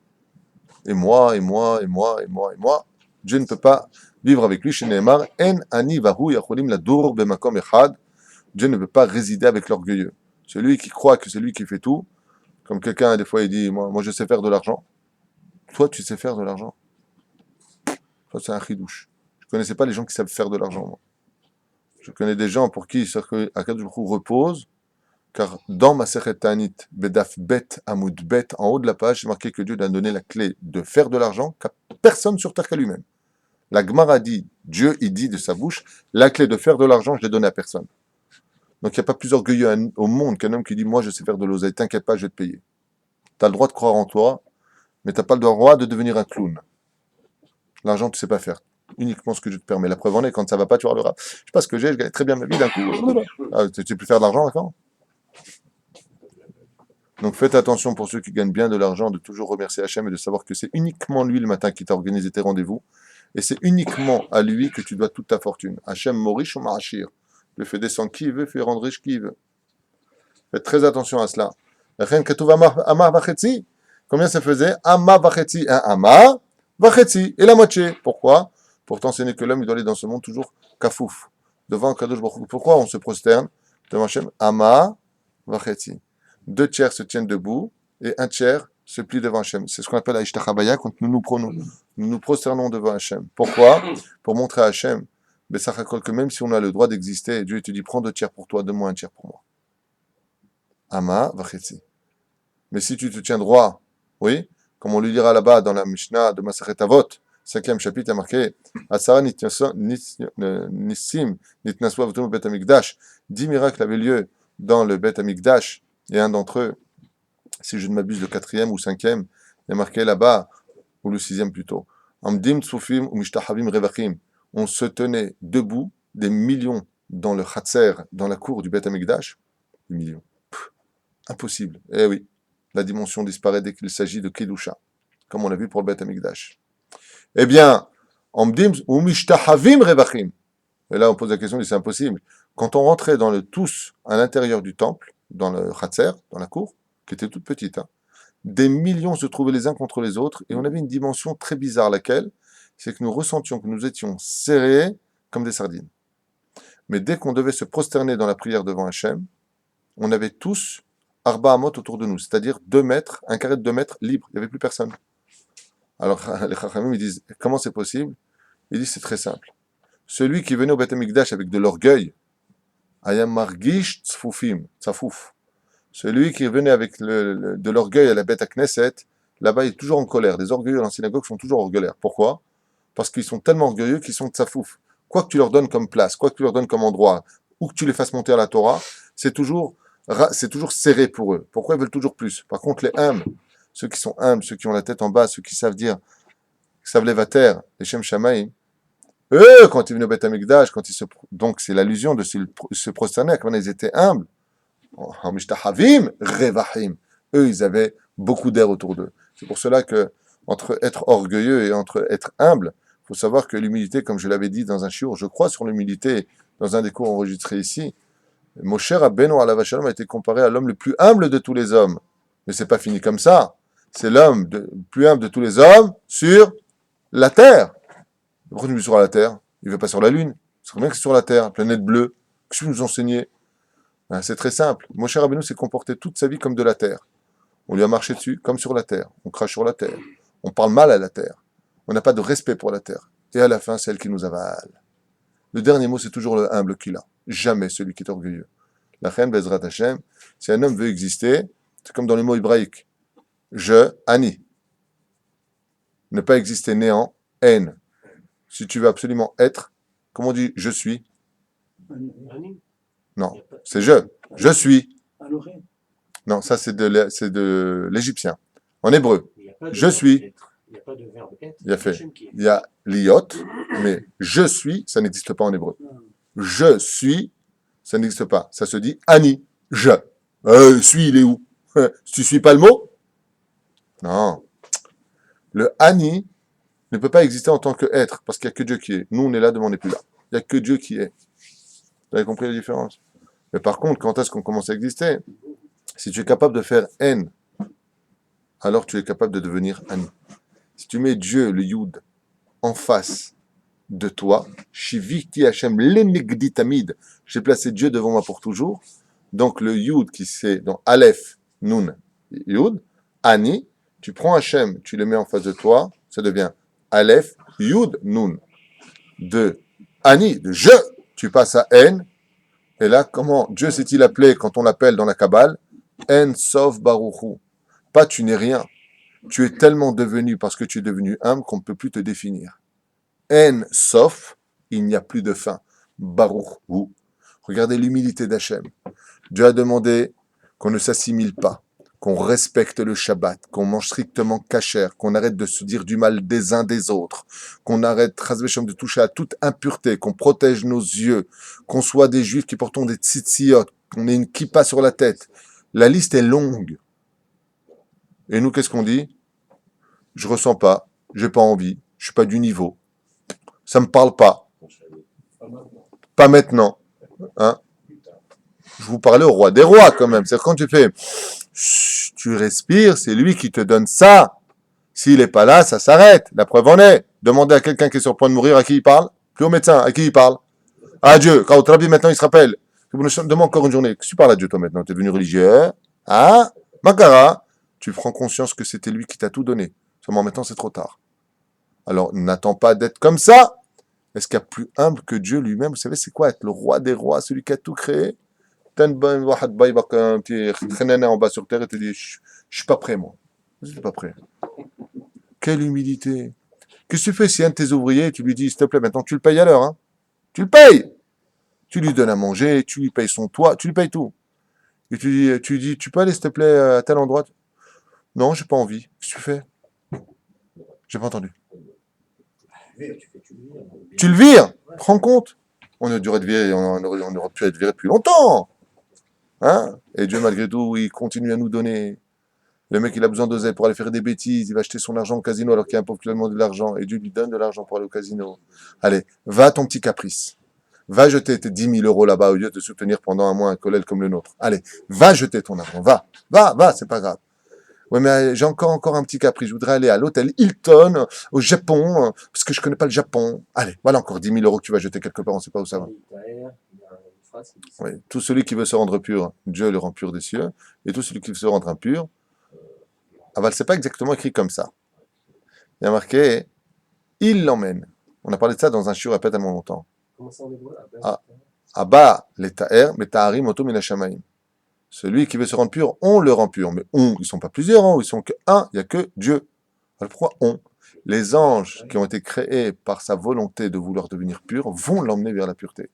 Et moi, et moi, et moi, et moi, et moi. Dieu ne peut pas vivre avec lui. Chez Nehemar, En ani vahu yacholim ladur bemakom echad. Dieu ne peut pas résider avec l'orgueilleux. Celui qui croit que c'est lui qui fait tout, comme quelqu'un, des fois, il dit, moi je sais faire de l'argent. Toi, tu sais faire de l'argent. Ça, c'est un chidouche. Je ne connaissais pas les gens qui savent faire de l'argent, moi. Je connais des gens pour qui Akadosh Baruch Hu repose, car dans ma Ta'anit, Bedaf Bet, Amoud Bet, en haut de la page, c'est marqué que Dieu lui a donné la clé de faire de l'argent qu'à personne sur terre qu'à lui-même. La Gemara dit, Dieu, il dit de sa bouche, la clé de faire de l'argent, je l'ai donnée à personne. Donc il n'y a pas plus orgueilleux au monde qu'un homme qui dit, moi je sais faire de l'oseille, t'inquiète pas, je vais te payer. Tu as le droit de croire en toi, mais tu n'as pas le droit de devenir un clown. L'argent, tu ne sais pas faire. Uniquement ce que je te permets. La preuve en est, quand ça ne va pas, tu parleras. Je sais pas ce que j'ai, je gagne très bien ma vie d'un coup. Ah, tu sais plus faire de l'argent, d'accord? Donc faites attention pour ceux qui gagnent bien de l'argent, de toujours remercier Hachem et de savoir que c'est uniquement lui le matin qui t'a organisé tes rendez-vous. Et c'est uniquement à lui que tu dois toute ta fortune. Hachem Morish ou Marachir. Le fait descendre qui il veut, fait rendre riche qui il veut. Faites très attention à cela. Combien ça faisait? Ama vachetzi. Un ama vachetzi. Et la moitié. Pourquoi? Pour t'enseigner que l'homme il doit aller dans ce monde toujours kafouf. Devant Kadosh Baruch Hu. Pourquoi on se prosterne devant Hachem? Ama vachetzi. 2 tiers se tiennent debout et 1 tiers se plient devant Hachem. C'est ce qu'on appelle Aishtachabaya quand nous nous prosternons devant Hachem. Pourquoi? Pour montrer à Hachem, que même si on a le droit d'exister, Dieu te dit prends 2 tiers pour toi, donne-moi 1 tiers pour moi. Ama vachetzi. Mais si tu te tiens droit, oui, comme on lui dira là-bas dans la Mishnah de Masachet Avot, 5e chapitre, il y a marqué Asara nissim nitnaswa v'tum bet hamikdash. 10 miracles avaient lieu dans le Bet Hamikdash. Et un d'entre eux, si je ne m'abuse, le 4e ou 5e, il y a marqué là-bas, ou le 6e plutôt, Amdim tsufim ou mishtahavim revachim. On se tenait debout, des millions dans le Chatzer, dans la cour du Bet Hamikdash. Des millions. Impossible. Eh oui, la dimension disparaît dès qu'il s'agit de Kedusha, comme on l'a vu pour le Bet Hamikdash. Eh bien, Amdim ou mishtahavim revachim. Et là, on pose la question, c'est impossible. Quand on rentrait dans le tous à l'intérieur du temple, dans le Chatzer, dans la cour, qui était toute petite, des millions se trouvaient les uns contre les autres, et on avait une dimension très bizarre, laquelle, c'est que nous ressentions que nous étions serrés comme des sardines. Mais dès qu'on devait se prosterner dans la prière devant Hachem, on avait tous Arba Amot autour de nous, c'est-à-dire 2 mètres, un carré de 2 mètres libre, il n'y avait plus personne. Alors les Chachamim, ils disent, comment c'est possible? Ils disent, c'est très simple. Celui qui venait au Beth Amikdash avec de l'orgueil, Ayam Margish Tzfufim, Tzafouf. Celui qui venait avec de l'orgueil à la Beth Knesset, là-bas il est toujours en colère. Les orgueilleux dans la synagogue sont toujours orgueilleux. Pourquoi? Parce qu'ils sont tellement orgueilleux qu'ils sont Tzafouf. Quoi que tu leur donnes comme place, quoi que tu leur donnes comme endroit, ou que tu les fasses monter à la Torah, c'est toujours serré pour eux. Pourquoi ils veulent toujours plus? Par contre, les humbles, ceux qui sont humbles, ceux qui ont la tête en bas, ceux qui savent dire, qui savent lever à terre, les Shem Shamaïm, eux, quand ils venaient au Beth Amikdash, donc c'est l'allusion de se prosterner, quand ils étaient humbles, eux, ils avaient beaucoup d'air autour d'eux. C'est pour cela que, entre être orgueilleux et entre être humble, il faut savoir que l'humilité, comme je l'avais dit dans un shiur, je crois sur l'humilité, dans un des cours enregistrés ici, Moshe Rabbeinu alav hashalom a été comparé à l'homme le plus humble de tous les hommes. Mais c'est pas fini comme ça. C'est l'homme le plus humble de tous les hommes sur la terre. Pourquoi tu me dis sur la terre? Il ne veut pas sur la lune. C'est bien que c'est sur la terre, planète bleue. Qu'est-ce que tu nous enseignais? Ben, c'est très simple. Moshe Rabbeinu s'est comporté toute sa vie comme de la terre. On lui a marché dessus comme sur la terre. On crache sur la terre. On parle mal à la terre. On n'a pas de respect pour la terre. Et à la fin, c'est elle qui nous avale. Le dernier mot, c'est toujours le humble qu'il a. Jamais celui qui est orgueilleux. La reine Bezrat Hashem, si un homme veut exister, c'est comme dans les mots hébraïques. Je, Ani. Ne pas exister néant, haine. Si tu veux absolument être, comment on dit je suis? Non, c'est je. Je suis. Non, ça c'est de l'égyptien. En hébreu, je suis. Il n'y a pas de verbe être. Il y a liot, mais je suis, ça n'existe pas en hébreu. Je suis, ça n'existe pas. Ça se dit Ani, je. Suis, il est où? Tu suis pas le mot? Non. Le Ani ne peut pas exister en tant que être, parce qu'il n'y a que Dieu qui est. Nous, on est là, demain, on n'est plus là. Il n'y a que Dieu qui est. Vous avez compris la différence? Mais par contre, quand est-ce qu'on commence à exister? Si tu es capable de faire N, alors tu es capable de devenir Ani. Si tu mets Dieu, le Yud, en face de toi, Shiviti Hashem lenegdi tamid, j'ai placé Dieu devant moi pour toujours. Donc le Yud qui c'est dans Aleph, Nun, Yud, Ani, tu prends Hashem, tu le mets en face de toi, ça devient Aleph, Yud, Nun. De Ani, de je, tu passes à N. Et là, comment Dieu s'est-il appelé quand on l'appelle dans la Kabbale? En Sof Baruchu. Pas tu n'es rien. Tu es tellement devenu, parce que tu es devenu humble, qu'on ne peut plus te définir. En Sof, il n'y a plus de fin. Baruchu. Regardez l'humilité d'Hachem. Dieu a demandé qu'on ne s'assimile pas, qu'on respecte le Shabbat, qu'on mange strictement kasher, qu'on arrête de se dire du mal des uns des autres, qu'on arrête de toucher à toute impureté, qu'on protège nos yeux, qu'on soit des juifs qui portons des tzitziyot, qu'on ait une kippa sur la tête. La liste est longue. Et nous, qu'est-ce qu'on dit? Je ressens pas, j'ai pas envie, je suis pas du niveau, ça me parle pas. Pas maintenant. Hein? Je vous parlais au roi des rois quand même. C'est quand tu fais, tu respires, c'est lui qui te donne ça. S'il n'est pas là, ça s'arrête. La preuve en est. Demandez à quelqu'un qui est sur le point de mourir à qui il parle. Plus au médecin, à qui il parle? À Dieu. Quand au Rabbi maintenant il se rappelle. Demande encore une journée. Tu parles à Dieu toi maintenant. Tu es devenu religieux. Hein? Makara. Tu prends conscience que c'était lui qui t'a tout donné. Seulement maintenant c'est trop tard. Alors n'attends pas d'être comme ça. Est-ce qu'il y a plus humble que Dieu lui-même? Vous savez c'est quoi être le roi des rois, celui qui a tout créé? T'as un petit en bas sur terre et te dit je suis pas prêt moi. Je suis pas prêt. Quelle humilité. Qu'est-ce que tu fais si un de tes ouvriers, tu lui dis, s'il te plaît, maintenant tu le payes à l'heure, hein? Tu le payes! Tu lui donnes à manger, tu lui payes son toit, tu lui payes tout. Et tu dis, tu peux aller, s'il te plaît, à tel endroit? Non, j'ai pas envie. Qu'est-ce que tu fais? J'ai pas entendu. Tu le vires! Prends compte. On aurait pu être viré depuis longtemps. Hein? Et Dieu, malgré tout, il continue à nous donner. Le mec, il a besoin d'oseille pour aller faire des bêtises, il va acheter son argent au casino alors qu'il y a un pauvre qui lui a demandé de l'argent, et Dieu lui donne de l'argent pour aller au casino. Allez, va à ton petit caprice. Va jeter tes 10 000 euros là-bas au lieu de te soutenir pendant un mois un collègue comme le nôtre. Allez, va jeter ton argent, va, c'est pas grave. Ouais, mais j'ai encore un petit caprice, je voudrais aller à l'hôtel Hilton, au Japon, parce que je connais pas le Japon. Allez, voilà encore 10 000 euros que tu vas jeter quelque part, on sait pas où ça va. Oui, tout celui qui veut se rendre pur, Dieu le rend pur des cieux, et tout celui qui veut se rendre impur, Aval, c'est pas exactement écrit comme ça. Il y a marqué, il l'emmène. On a parlé de ça dans un shiur il n'y a pas tellement longtemps. Comment ça en hébreu? Abba, les ta'er, mais ta'arim oto minashamaim. Celui qui veut se rendre pur, on le rend pur. Mais on, ils ne sont pas plusieurs, hein, ils sont qu'un, il n'y a que Dieu. Alors pourquoi on? Les anges qui ont été créés par sa volonté de vouloir devenir purs vont l'emmener vers la pureté.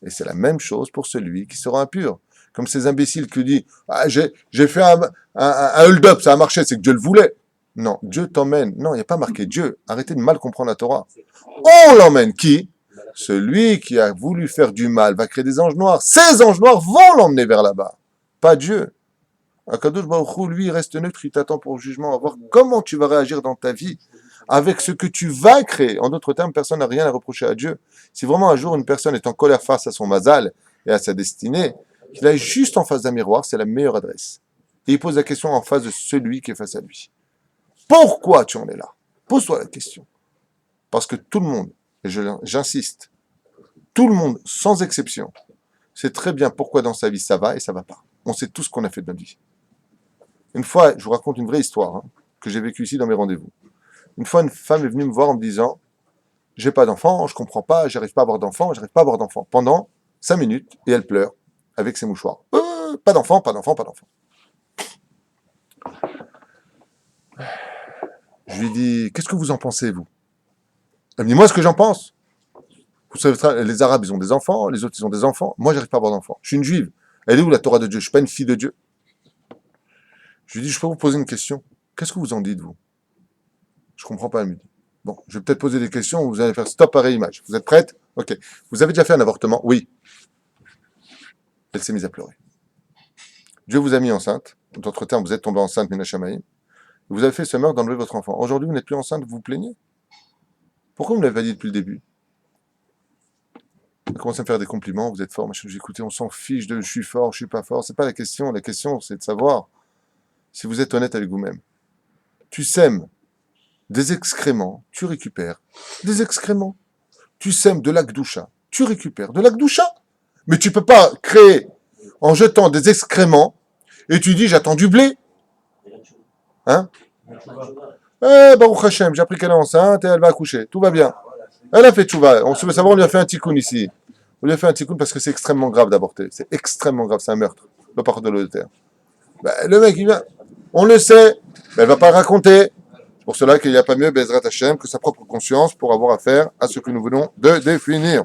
Et c'est la même chose pour celui qui sera impur. Comme ces imbéciles qui disent j'ai fait un hold-up, ça a marché, c'est que Dieu le voulait. Non, Dieu t'emmène. Non, il n'y a pas marqué Dieu. Arrêtez de mal comprendre la Torah. On l'emmène. Qui? Celui qui a voulu faire du mal va créer des anges noirs. Ces anges noirs vont l'emmener vers là-bas. Pas Dieu. Akadosh Baruch Hu, lui, il reste neutre, il t'attend pour le jugement, à voir comment tu vas réagir dans ta vie avec ce que tu vas créer. En d'autres termes, personne n'a rien à reprocher à Dieu. Si vraiment un jour une personne est en colère face à son mazal et à sa destinée, qu'il aille juste en face d'un miroir, c'est la meilleure adresse. Et il pose la question en face de celui qui est face à lui. Pourquoi tu en es là? Pose-toi la question. Parce que tout le monde, et j'insiste, tout le monde, sans exception, sait très bien pourquoi dans sa vie ça va et ça va pas. On sait tout ce qu'on a fait de notre vie. Une fois, je vous raconte une vraie histoire que j'ai vécue ici dans mes rendez-vous. Une fois, une femme est venue me voir en me disant « J'ai pas d'enfant, je comprends pas, j'arrive pas à avoir d'enfant, j'arrive pas à avoir d'enfant. » Pendant 5 minutes, et elle pleure avec ses mouchoirs. Pas d'enfant, pas d'enfant, pas d'enfant. Je lui dis « Qu'est-ce que vous en pensez, vous ?» Elle me dit « Moi, ce que j'en pense, vous savez, les Arabes, ils ont des enfants, les autres, ils ont des enfants. Moi, j'arrive pas à avoir d'enfants. Je suis une juive. Elle est où la Torah de Dieu? Je suis pas une fille de Dieu. » Je lui dis « Je peux vous poser une question? Qu'est-ce que vous en dites, vous ?» Je comprends pas, elle me dit. Bon, je vais peut-être poser des questions, vous allez faire stop à réimage. Vous êtes prête? Ok. Vous avez déjà fait un avortement? Oui. Elle s'est mise à pleurer. Dieu vous a mis enceinte. D'autres termes, vous êtes tombé enceinte, Minachamaïm. Vous avez fait ce meurtre d'enlever votre enfant. Aujourd'hui, vous n'êtes plus enceinte, vous vous plaignez? Pourquoi vous ne l'avez pas dit depuis le début? Vous commencez à me faire des compliments, vous êtes fort, machin. J'ai écouté, on s'en fiche de je suis fort, je suis pas fort. C'est pas la question. La question, c'est de savoir si vous êtes honnête avec vous-même. Tu sèmes des excréments, tu récupères des excréments. Tu sèmes de l'akdoucha, tu récupères de l'akdoucha. Mais tu peux pas créer en jetant des excréments et tu dis j'attends du blé. Hein? Baruch Hashem, j'ai appris qu'elle est enceinte et elle va accoucher. Tout va bien. Elle a fait tchouva. On se veut savoir, on lui a fait un tikkun ici. On lui a fait un tikkun parce que c'est extrêmement grave d'avorter. C'est extrêmement grave, c'est un meurtre. Le parcours de l'eau de terre. Le mec, il vient. On le sait, mais elle va pas le raconter. C'est pour cela qu'il n'y a pas mieux, Bezrat Hashem, que sa propre conscience pour avoir affaire à ce que nous venons de définir.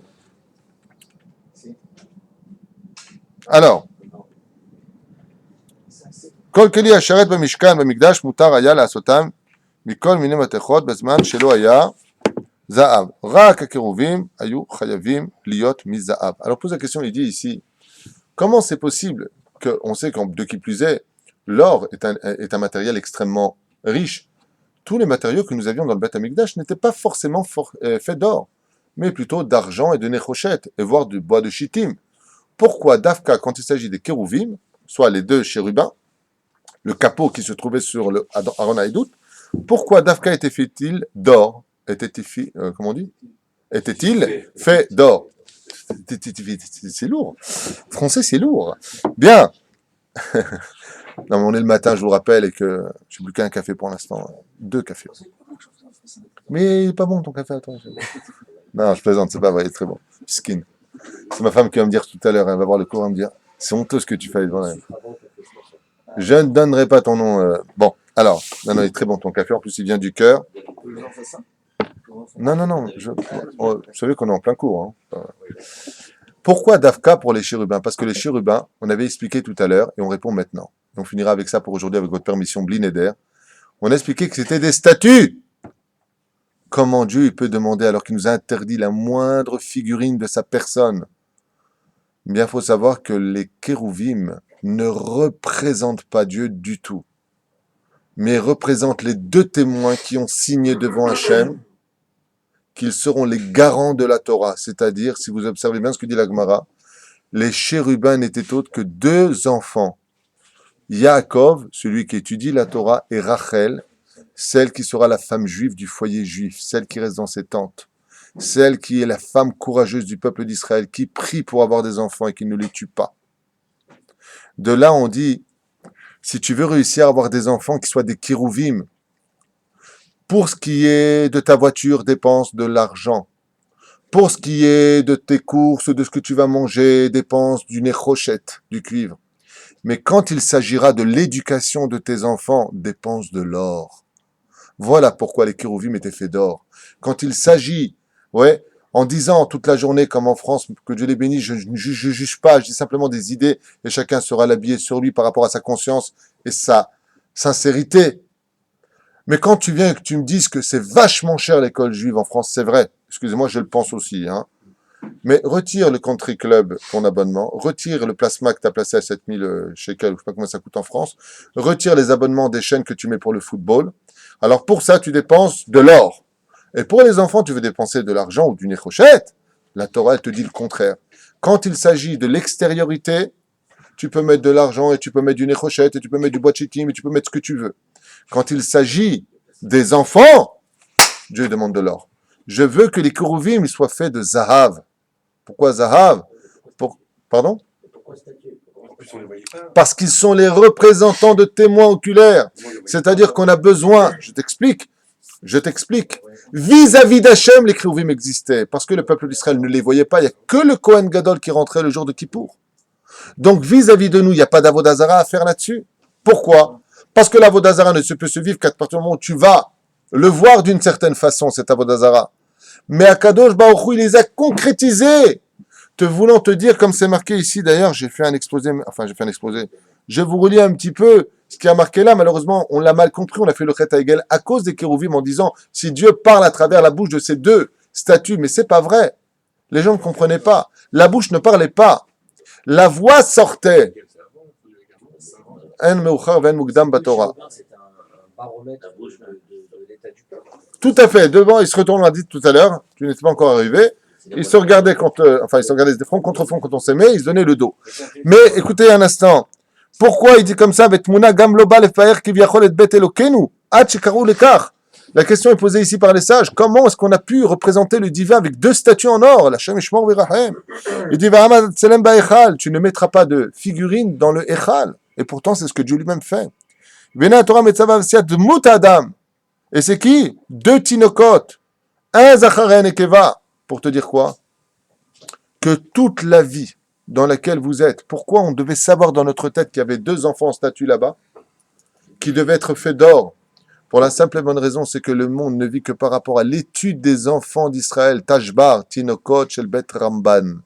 Alors, Kol keli asharet b'mishkan b'mikdash mutar haya la'asotam mikol minim matechot bezman shelo haya za'av. Rak hakeruvim hayu chayavim liot miza'av. Alors, pose la question, il dit ici, comment c'est possible qu'on sait que, de qui plus est, l'or est un matériel extrêmement riche. Tous les matériaux que nous avions dans le Beth Amikdash n'étaient pas forcément faits d'or, mais plutôt d'argent et de néchochette, et voire du bois de chittim. Pourquoi Dafka, quand il s'agit des kérouvim, soit les deux chérubins, le capot qui se trouvait sur le Aaron Haïdout, pourquoi Dafka était-il d'or? Comment on dit? Était-il fait d'or? C'est lourd. Français, c'est lourd. Bien. Non, mais on est le matin, je vous le rappelle, et que je n'ai plus qu'un café pour l'instant. 2 cafés. Mais il est pas bon ton café, attends. Non, je plaisante, c'est pas vrai, il est très bon. Skin. C'est ma femme qui va me dire tout à l'heure, elle va voir le cours, elle va me dire, c'est honteux ce que tu fais devant elle. Je ne donnerai pas ton nom. Bon, alors, non, il est très bon ton café, en plus il vient du cœur. Non, vous savez qu'on est en plein cours. Hein. Pourquoi Dafka pour les chérubins? Parce que les chérubins, on avait expliqué tout à l'heure, et on répond maintenant. On finira avec ça pour aujourd'hui, avec votre permission, Blineder. On a expliqué que c'était des statues. Comment Dieu il peut demander, alors qu'il nous a interdit la moindre figurine de sa personne? Bien, il faut savoir que les kérouvim ne représentent pas Dieu du tout, mais représentent les 2 témoins qui ont signé devant Hachem qu'ils seront les garants de la Torah. C'est-à-dire, si vous observez bien ce que dit la Gemara, les chérubins n'étaient autres que 2 enfants. Yaakov, celui qui étudie la Torah, et Rachel, celle qui sera la femme juive du foyer juif, celle qui reste dans ses tentes, celle qui est la femme courageuse du peuple d'Israël, qui prie pour avoir des enfants et qui ne les tue pas. De là, on dit, si tu veux réussir à avoir des enfants qui soient des kérouvim, pour ce qui est de ta voiture, dépense de l'argent. Pour ce qui est de tes courses, de ce que tu vas manger, dépense du néchochette, du cuivre. Mais quand il s'agira de l'éducation de tes enfants, dépense de l'or. Voilà pourquoi les kérouvim étaient faits d'or. Quand il s'agit, en disant toute la journée, comme en France, que Dieu les bénisse, je ne juge pas, je dis simplement des idées, et chacun sera l'habiller sur lui par rapport à sa conscience et sa sincérité. Mais quand tu viens et que tu me dises que c'est vachement cher l'école juive en France, c'est vrai, excusez-moi, je le pense aussi, mais retire le country club, ton abonnement, retire le plasma que tu as placé à 7000 shekels, je ne sais pas combien ça coûte en France, retire les abonnements des chaînes que tu mets pour le football. Alors pour ça, tu dépenses de l'or. Et pour les enfants, tu veux dépenser de l'argent ou du néchochette. La Torah, elle te dit le contraire. Quand il s'agit de l'extériorité, tu peux mettre de l'argent, et tu peux mettre du néchochette, et tu peux mettre du bois de chitim, et tu peux mettre ce que tu veux. Quand il s'agit des enfants, Dieu demande de l'or. Je veux que les kérouvim soient faits de zahav. Pourquoi zahav? Pardon? Pourquoi statue? En plus, on les voyait pas. Parce qu'ils sont les représentants de témoins oculaires. C'est-à-dire qu'on a besoin, je t'explique, vis-à-vis d'Hachem, les kérouvim existaient. Parce que le peuple d'Israël ne les voyait pas, il n'y a que le Kohen Gadol qui rentrait le jour de Kippour. Donc vis-à-vis de nous, il n'y a pas d'avodazara à faire là-dessus. Pourquoi? Parce que l'avodazara ne se peut se vivre qu'à partir du moment où tu vas le voir d'une certaine façon, cet avodazara. Mais Akadosh Baruch Hu, il les a concrétisés. Voulant te dire, comme c'est marqué ici, d'ailleurs, j'ai fait un exposé. Je vous relis un petit peu ce qui a marqué là. Malheureusement, on l'a mal compris, on a fait le Chet Haegel à cause des kérouvim en disant, si Dieu parle à travers la bouche de ces deux statues, mais c'est pas vrai. Les gens ne comprenaient pas. La bouche ne parlait pas. La voix sortait. En meuchar ven mukdam batorah. C'est un baromètre de l'état du peuple. Tout à fait. Devant, il se retourne, on l'a dit tout à l'heure, tu n'étais pas encore arrivé. Ils se regardaient ils se regardaient front contre front quand on s'aimait, ils se donnaient le dos. Mais écoutez un instant. Pourquoi il dit comme ça, Vetmuna gam lo ba lefaer kivyachol et bet Elokenu, ad shekaru lekach. La question est posée ici par les sages. Comment est-ce qu'on a pu représenter le divin avec deux statues en or? La Shem Ishmor Virahem. Il dit, Va'amad tselem ba'echal. Tu ne mettras pas de figurine dans le echal. Et pourtant, c'est ce que Dieu lui-même fait. Vena Torah metzava v'siat dmut adam. Et c'est qui? Deux tinokot. Un zachar et un nekeva. Pour te dire quoi? Que toute la vie dans laquelle vous êtes, pourquoi on devait savoir dans notre tête qu'il y avait deux enfants en statue là-bas, qui devaient être faits d'or? Pour la simple et bonne raison, c'est que le monde ne vit que par rapport à l'étude des enfants d'Israël, Tashbar, Tinokot, Shelbet, Ramban.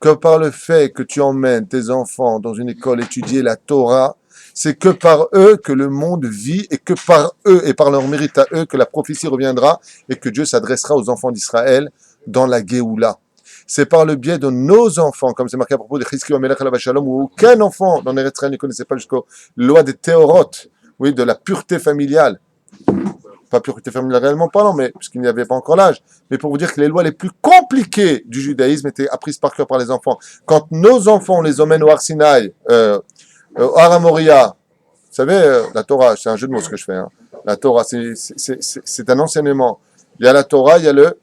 Que par le fait que tu emmènes tes enfants dans une école étudier la Torah, c'est que par eux que le monde vit et que par eux et par leur mérite à eux que la prophétie reviendra et que Dieu s'adressera aux enfants d'Israël dans la Géoula. C'est par le biais de nos enfants, comme c'est marqué à propos de Chizkiyahu Melech Alav Shalom, où aucun enfant dans Eretz Israël ne connaissait pas jusqu'aux lois des théorotes, oui, de la pureté familiale. Pas pureté familiale réellement parlant, mais puisqu'il n'y avait pas encore l'âge. Mais pour vous dire que les lois les plus compliquées du judaïsme étaient apprises par cœur par les enfants. Quand nos enfants, on les emmène au Har Sinaï, au Har Moria, vous savez, la Torah, c'est un jeu de mots ce que je fais. Hein. La Torah, c'est un enseignement. Il y a la Torah, il y a le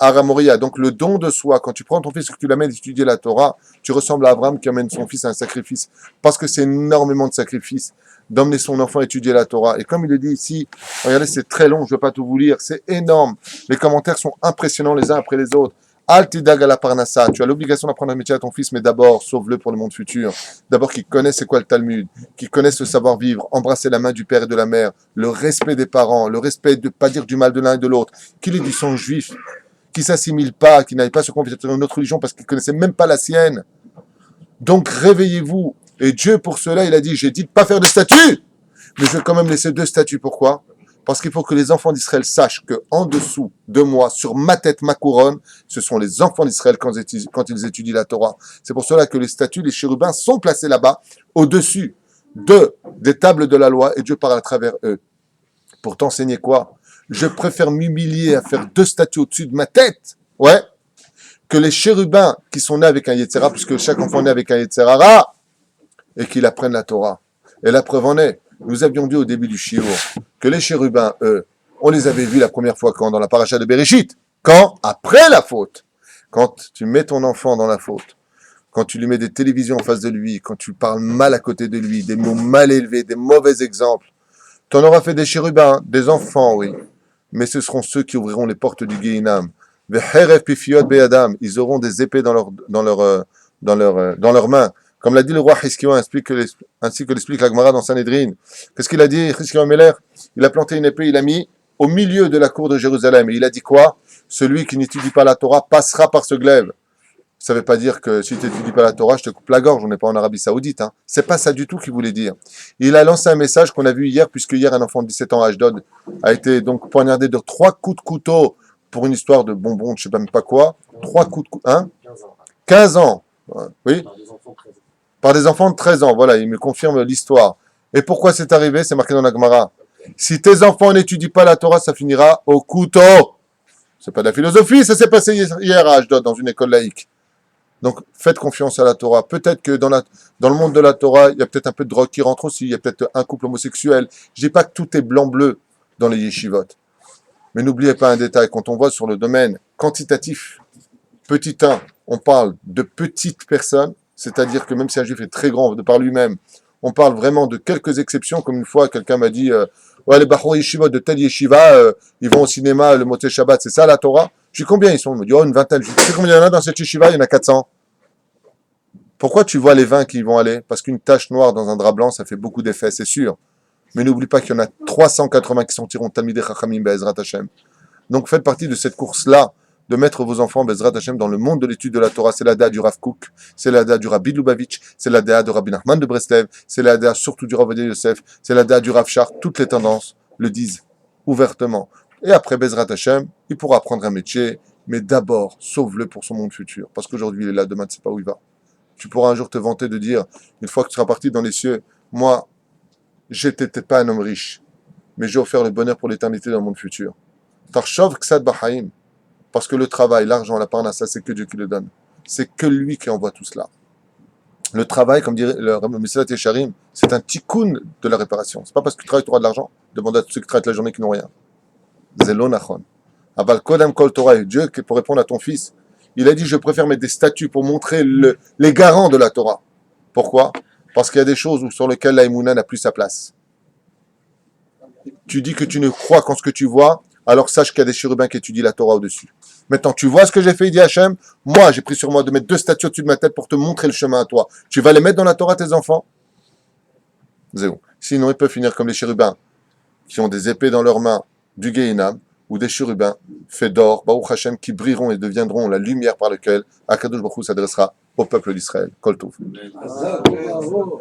Har Moria. Donc le don de soi, quand tu prends ton fils et que tu l'amènes étudier la Torah, tu ressembles à Abraham qui amène son fils à un sacrifice. Parce que c'est énormément de sacrifices d'emmener son enfant étudier la Torah. Et comme il le dit ici, regardez, c'est très long, je ne vais pas tout vous lire, c'est énorme. Les commentaires sont impressionnants les uns après les autres. Al tidag ala parnassa, tu as l'obligation d'apprendre un métier à ton fils, mais d'abord, sauve-le pour le monde futur. D'abord, qu'il connaisse c'est quoi le Talmud, qu'il connaisse le savoir-vivre, embrasser la main du père et de la mère, le respect des parents, le respect de ne pas dire du mal de l'un et de l'autre, qu'il ait du sang juif, qu'il ne s'assimile pas, qu'il n'aille pas se convertir dans une autre religion parce qu'il ne connaissait même pas la sienne. Donc, réveillez-vous. Et Dieu, pour cela, il a dit, j'ai dit de ne pas faire de statues, mais je vais quand même laisser deux statues. Pourquoi? Parce qu'il faut que les enfants d'Israël sachent qu'en dessous de moi, sur ma tête, ma couronne, ce sont les enfants d'Israël quand ils étudient la Torah. C'est pour cela que les statues, les chérubins sont placés là-bas, au-dessus des tables de la loi, et Dieu parle à travers eux. Pour t'enseigner quoi? Je préfère m'humilier à faire deux statues au-dessus de ma tête, ouais, que les chérubins qui sont nés avec un Yetzera, puisque chaque enfant est né avec un Yetzerara, et qu'ils apprennent la Torah. Et la preuve en est, nous avions dit au début du shiur que les chérubins, eux, on les avait vus la première fois quand? Dans la paracha de Bereshit. Quand? Après la faute. Quand tu mets ton enfant dans la faute, quand tu lui mets des télévisions en face de lui, quand tu parles mal à côté de lui, des mots mal élevés, des mauvais exemples, tu en auras fait des chérubins, des enfants, oui. Mais ce seront ceux qui ouvriront les portes du Gehinam. Ils auront des épées dans leurs mains. Comme l'a dit le roi Chizkiyahu, ainsi que l'explique la Gemara dans Sanhedrin. Qu'est-ce qu'il a dit, Chizkiyahu Melech? Il a planté une épée, il a mis au milieu de la cour de Jérusalem. Et il a dit quoi? Celui qui n'étudie pas la Torah passera par ce glaive. Ça ne veut pas dire que si tu n'étudies pas la Torah, je te coupe la gorge. On n'est pas en Arabie Saoudite. Hein. C'est pas ça du tout qu'il voulait dire. Il a lancé un message qu'on a vu hier, puisque hier, un enfant de 17 ans à Ashdod a été donc poignardé de 3 coups de couteau pour une histoire de bonbons, je ne sais même pas quoi. 3 coups de couteau. Hein? 15 ans. Oui. Par des enfants de 13 ans, voilà, il me confirme l'histoire. Et pourquoi c'est arrivé? C'est marqué dans la Gemara. Si tes enfants n'étudient pas la Torah, ça finira au couteau. C'est pas de la philosophie, ça s'est passé hier à Ashdod, dans une école laïque. Donc, faites confiance à la Torah. Peut-être que dans le monde de la Torah, il y a peut-être un peu de drogue qui rentre aussi. Il y a peut-être un couple homosexuel. Je dis pas que tout est blanc-bleu dans les yeshivot. Mais n'oubliez pas un détail. Quand on voit sur le domaine quantitatif, petit 1, on parle de petites personnes. C'est-à-dire que même si un juif est très grand de par lui-même, on parle vraiment de quelques exceptions. Comme une fois, quelqu'un m'a dit, ouais, les Bahou Yeshivot de tel yeshiva, ils vont au cinéma le Motzei Shabbat. C'est ça la Torah? Je dis combien ils sont? Il me dit, oh, une vingtaine. Je dis, tu sais combien il y en a dans cette yeshiva? Il y en a 400. Pourquoi tu vois les 20 qui y vont aller? Parce qu'une tache noire dans un drap blanc, ça fait beaucoup d'effets, c'est sûr. Mais n'oublie pas qu'il y en a 380 qui sortiront Talmidei Chachamim Be'ezrat Hashem. Donc faites partie de cette course-là, de mettre vos enfants Be'ezrat Hashem dans le monde de l'étude de la Torah. C'est la da du Rav Kook, c'est la da du Rabbi Lubavitch, c'est la da de Rabbi Nachman de Breslev, c'est la da surtout du Rav Ovadia Yosef, c'est la da du Rav Shar. Toutes les tendances le disent ouvertement. Et après Be'ezrat Hashem, il pourra apprendre un métier, mais d'abord, sauve-le pour son monde futur. Parce qu'aujourd'hui, il est là, demain, tu ne sais pas où il va. Tu pourras un jour te vanter de dire, une fois que tu seras parti dans les cieux, moi, j'étais pas un homme riche, mais j'ai offert le bonheur pour l'éternité dans le monde futur. Tarshov Ksad Bahaim, parce que le travail, l'argent, la parnassa, c'est que Dieu qui le donne. C'est que lui qui envoie tout cela. Le travail, comme dirait le Mesilat Yesharim, c'est un tikkun de la réparation. C'est pas parce que tu travailles, tu auras de l'argent. Demande à tous ceux qui travaillent la journée qui n'ont rien. Zelo Nachon. Aval Kodem Kol Torah, Dieu, pour répondre à ton fils, il a dit, je préfère mettre des statues pour montrer les garants de la Torah. Pourquoi? Parce qu'il y a des choses sur lesquelles la Emouna n'a plus sa place. Tu dis que tu ne crois qu'en ce que tu vois, alors sache qu'il y a des chérubins qui étudient la Torah au-dessus. Maintenant, tu vois ce que j'ai fait, il dit Hachem, moi j'ai pris sur moi de mettre 2 statues au-dessus de ma tête pour te montrer le chemin à toi. Tu vas les mettre dans la Torah, tes enfants? Zéro. Sinon, ils peuvent finir comme les chérubins, qui ont des épées dans leurs mains, du Gehinam, ou des chérubins faits d'or, Baruch Hashem, qui brilleront et deviendront la lumière par laquelle Akadosh Baruch Hu s'adressera au peuple d'Israël. Kol Tov. Bravo.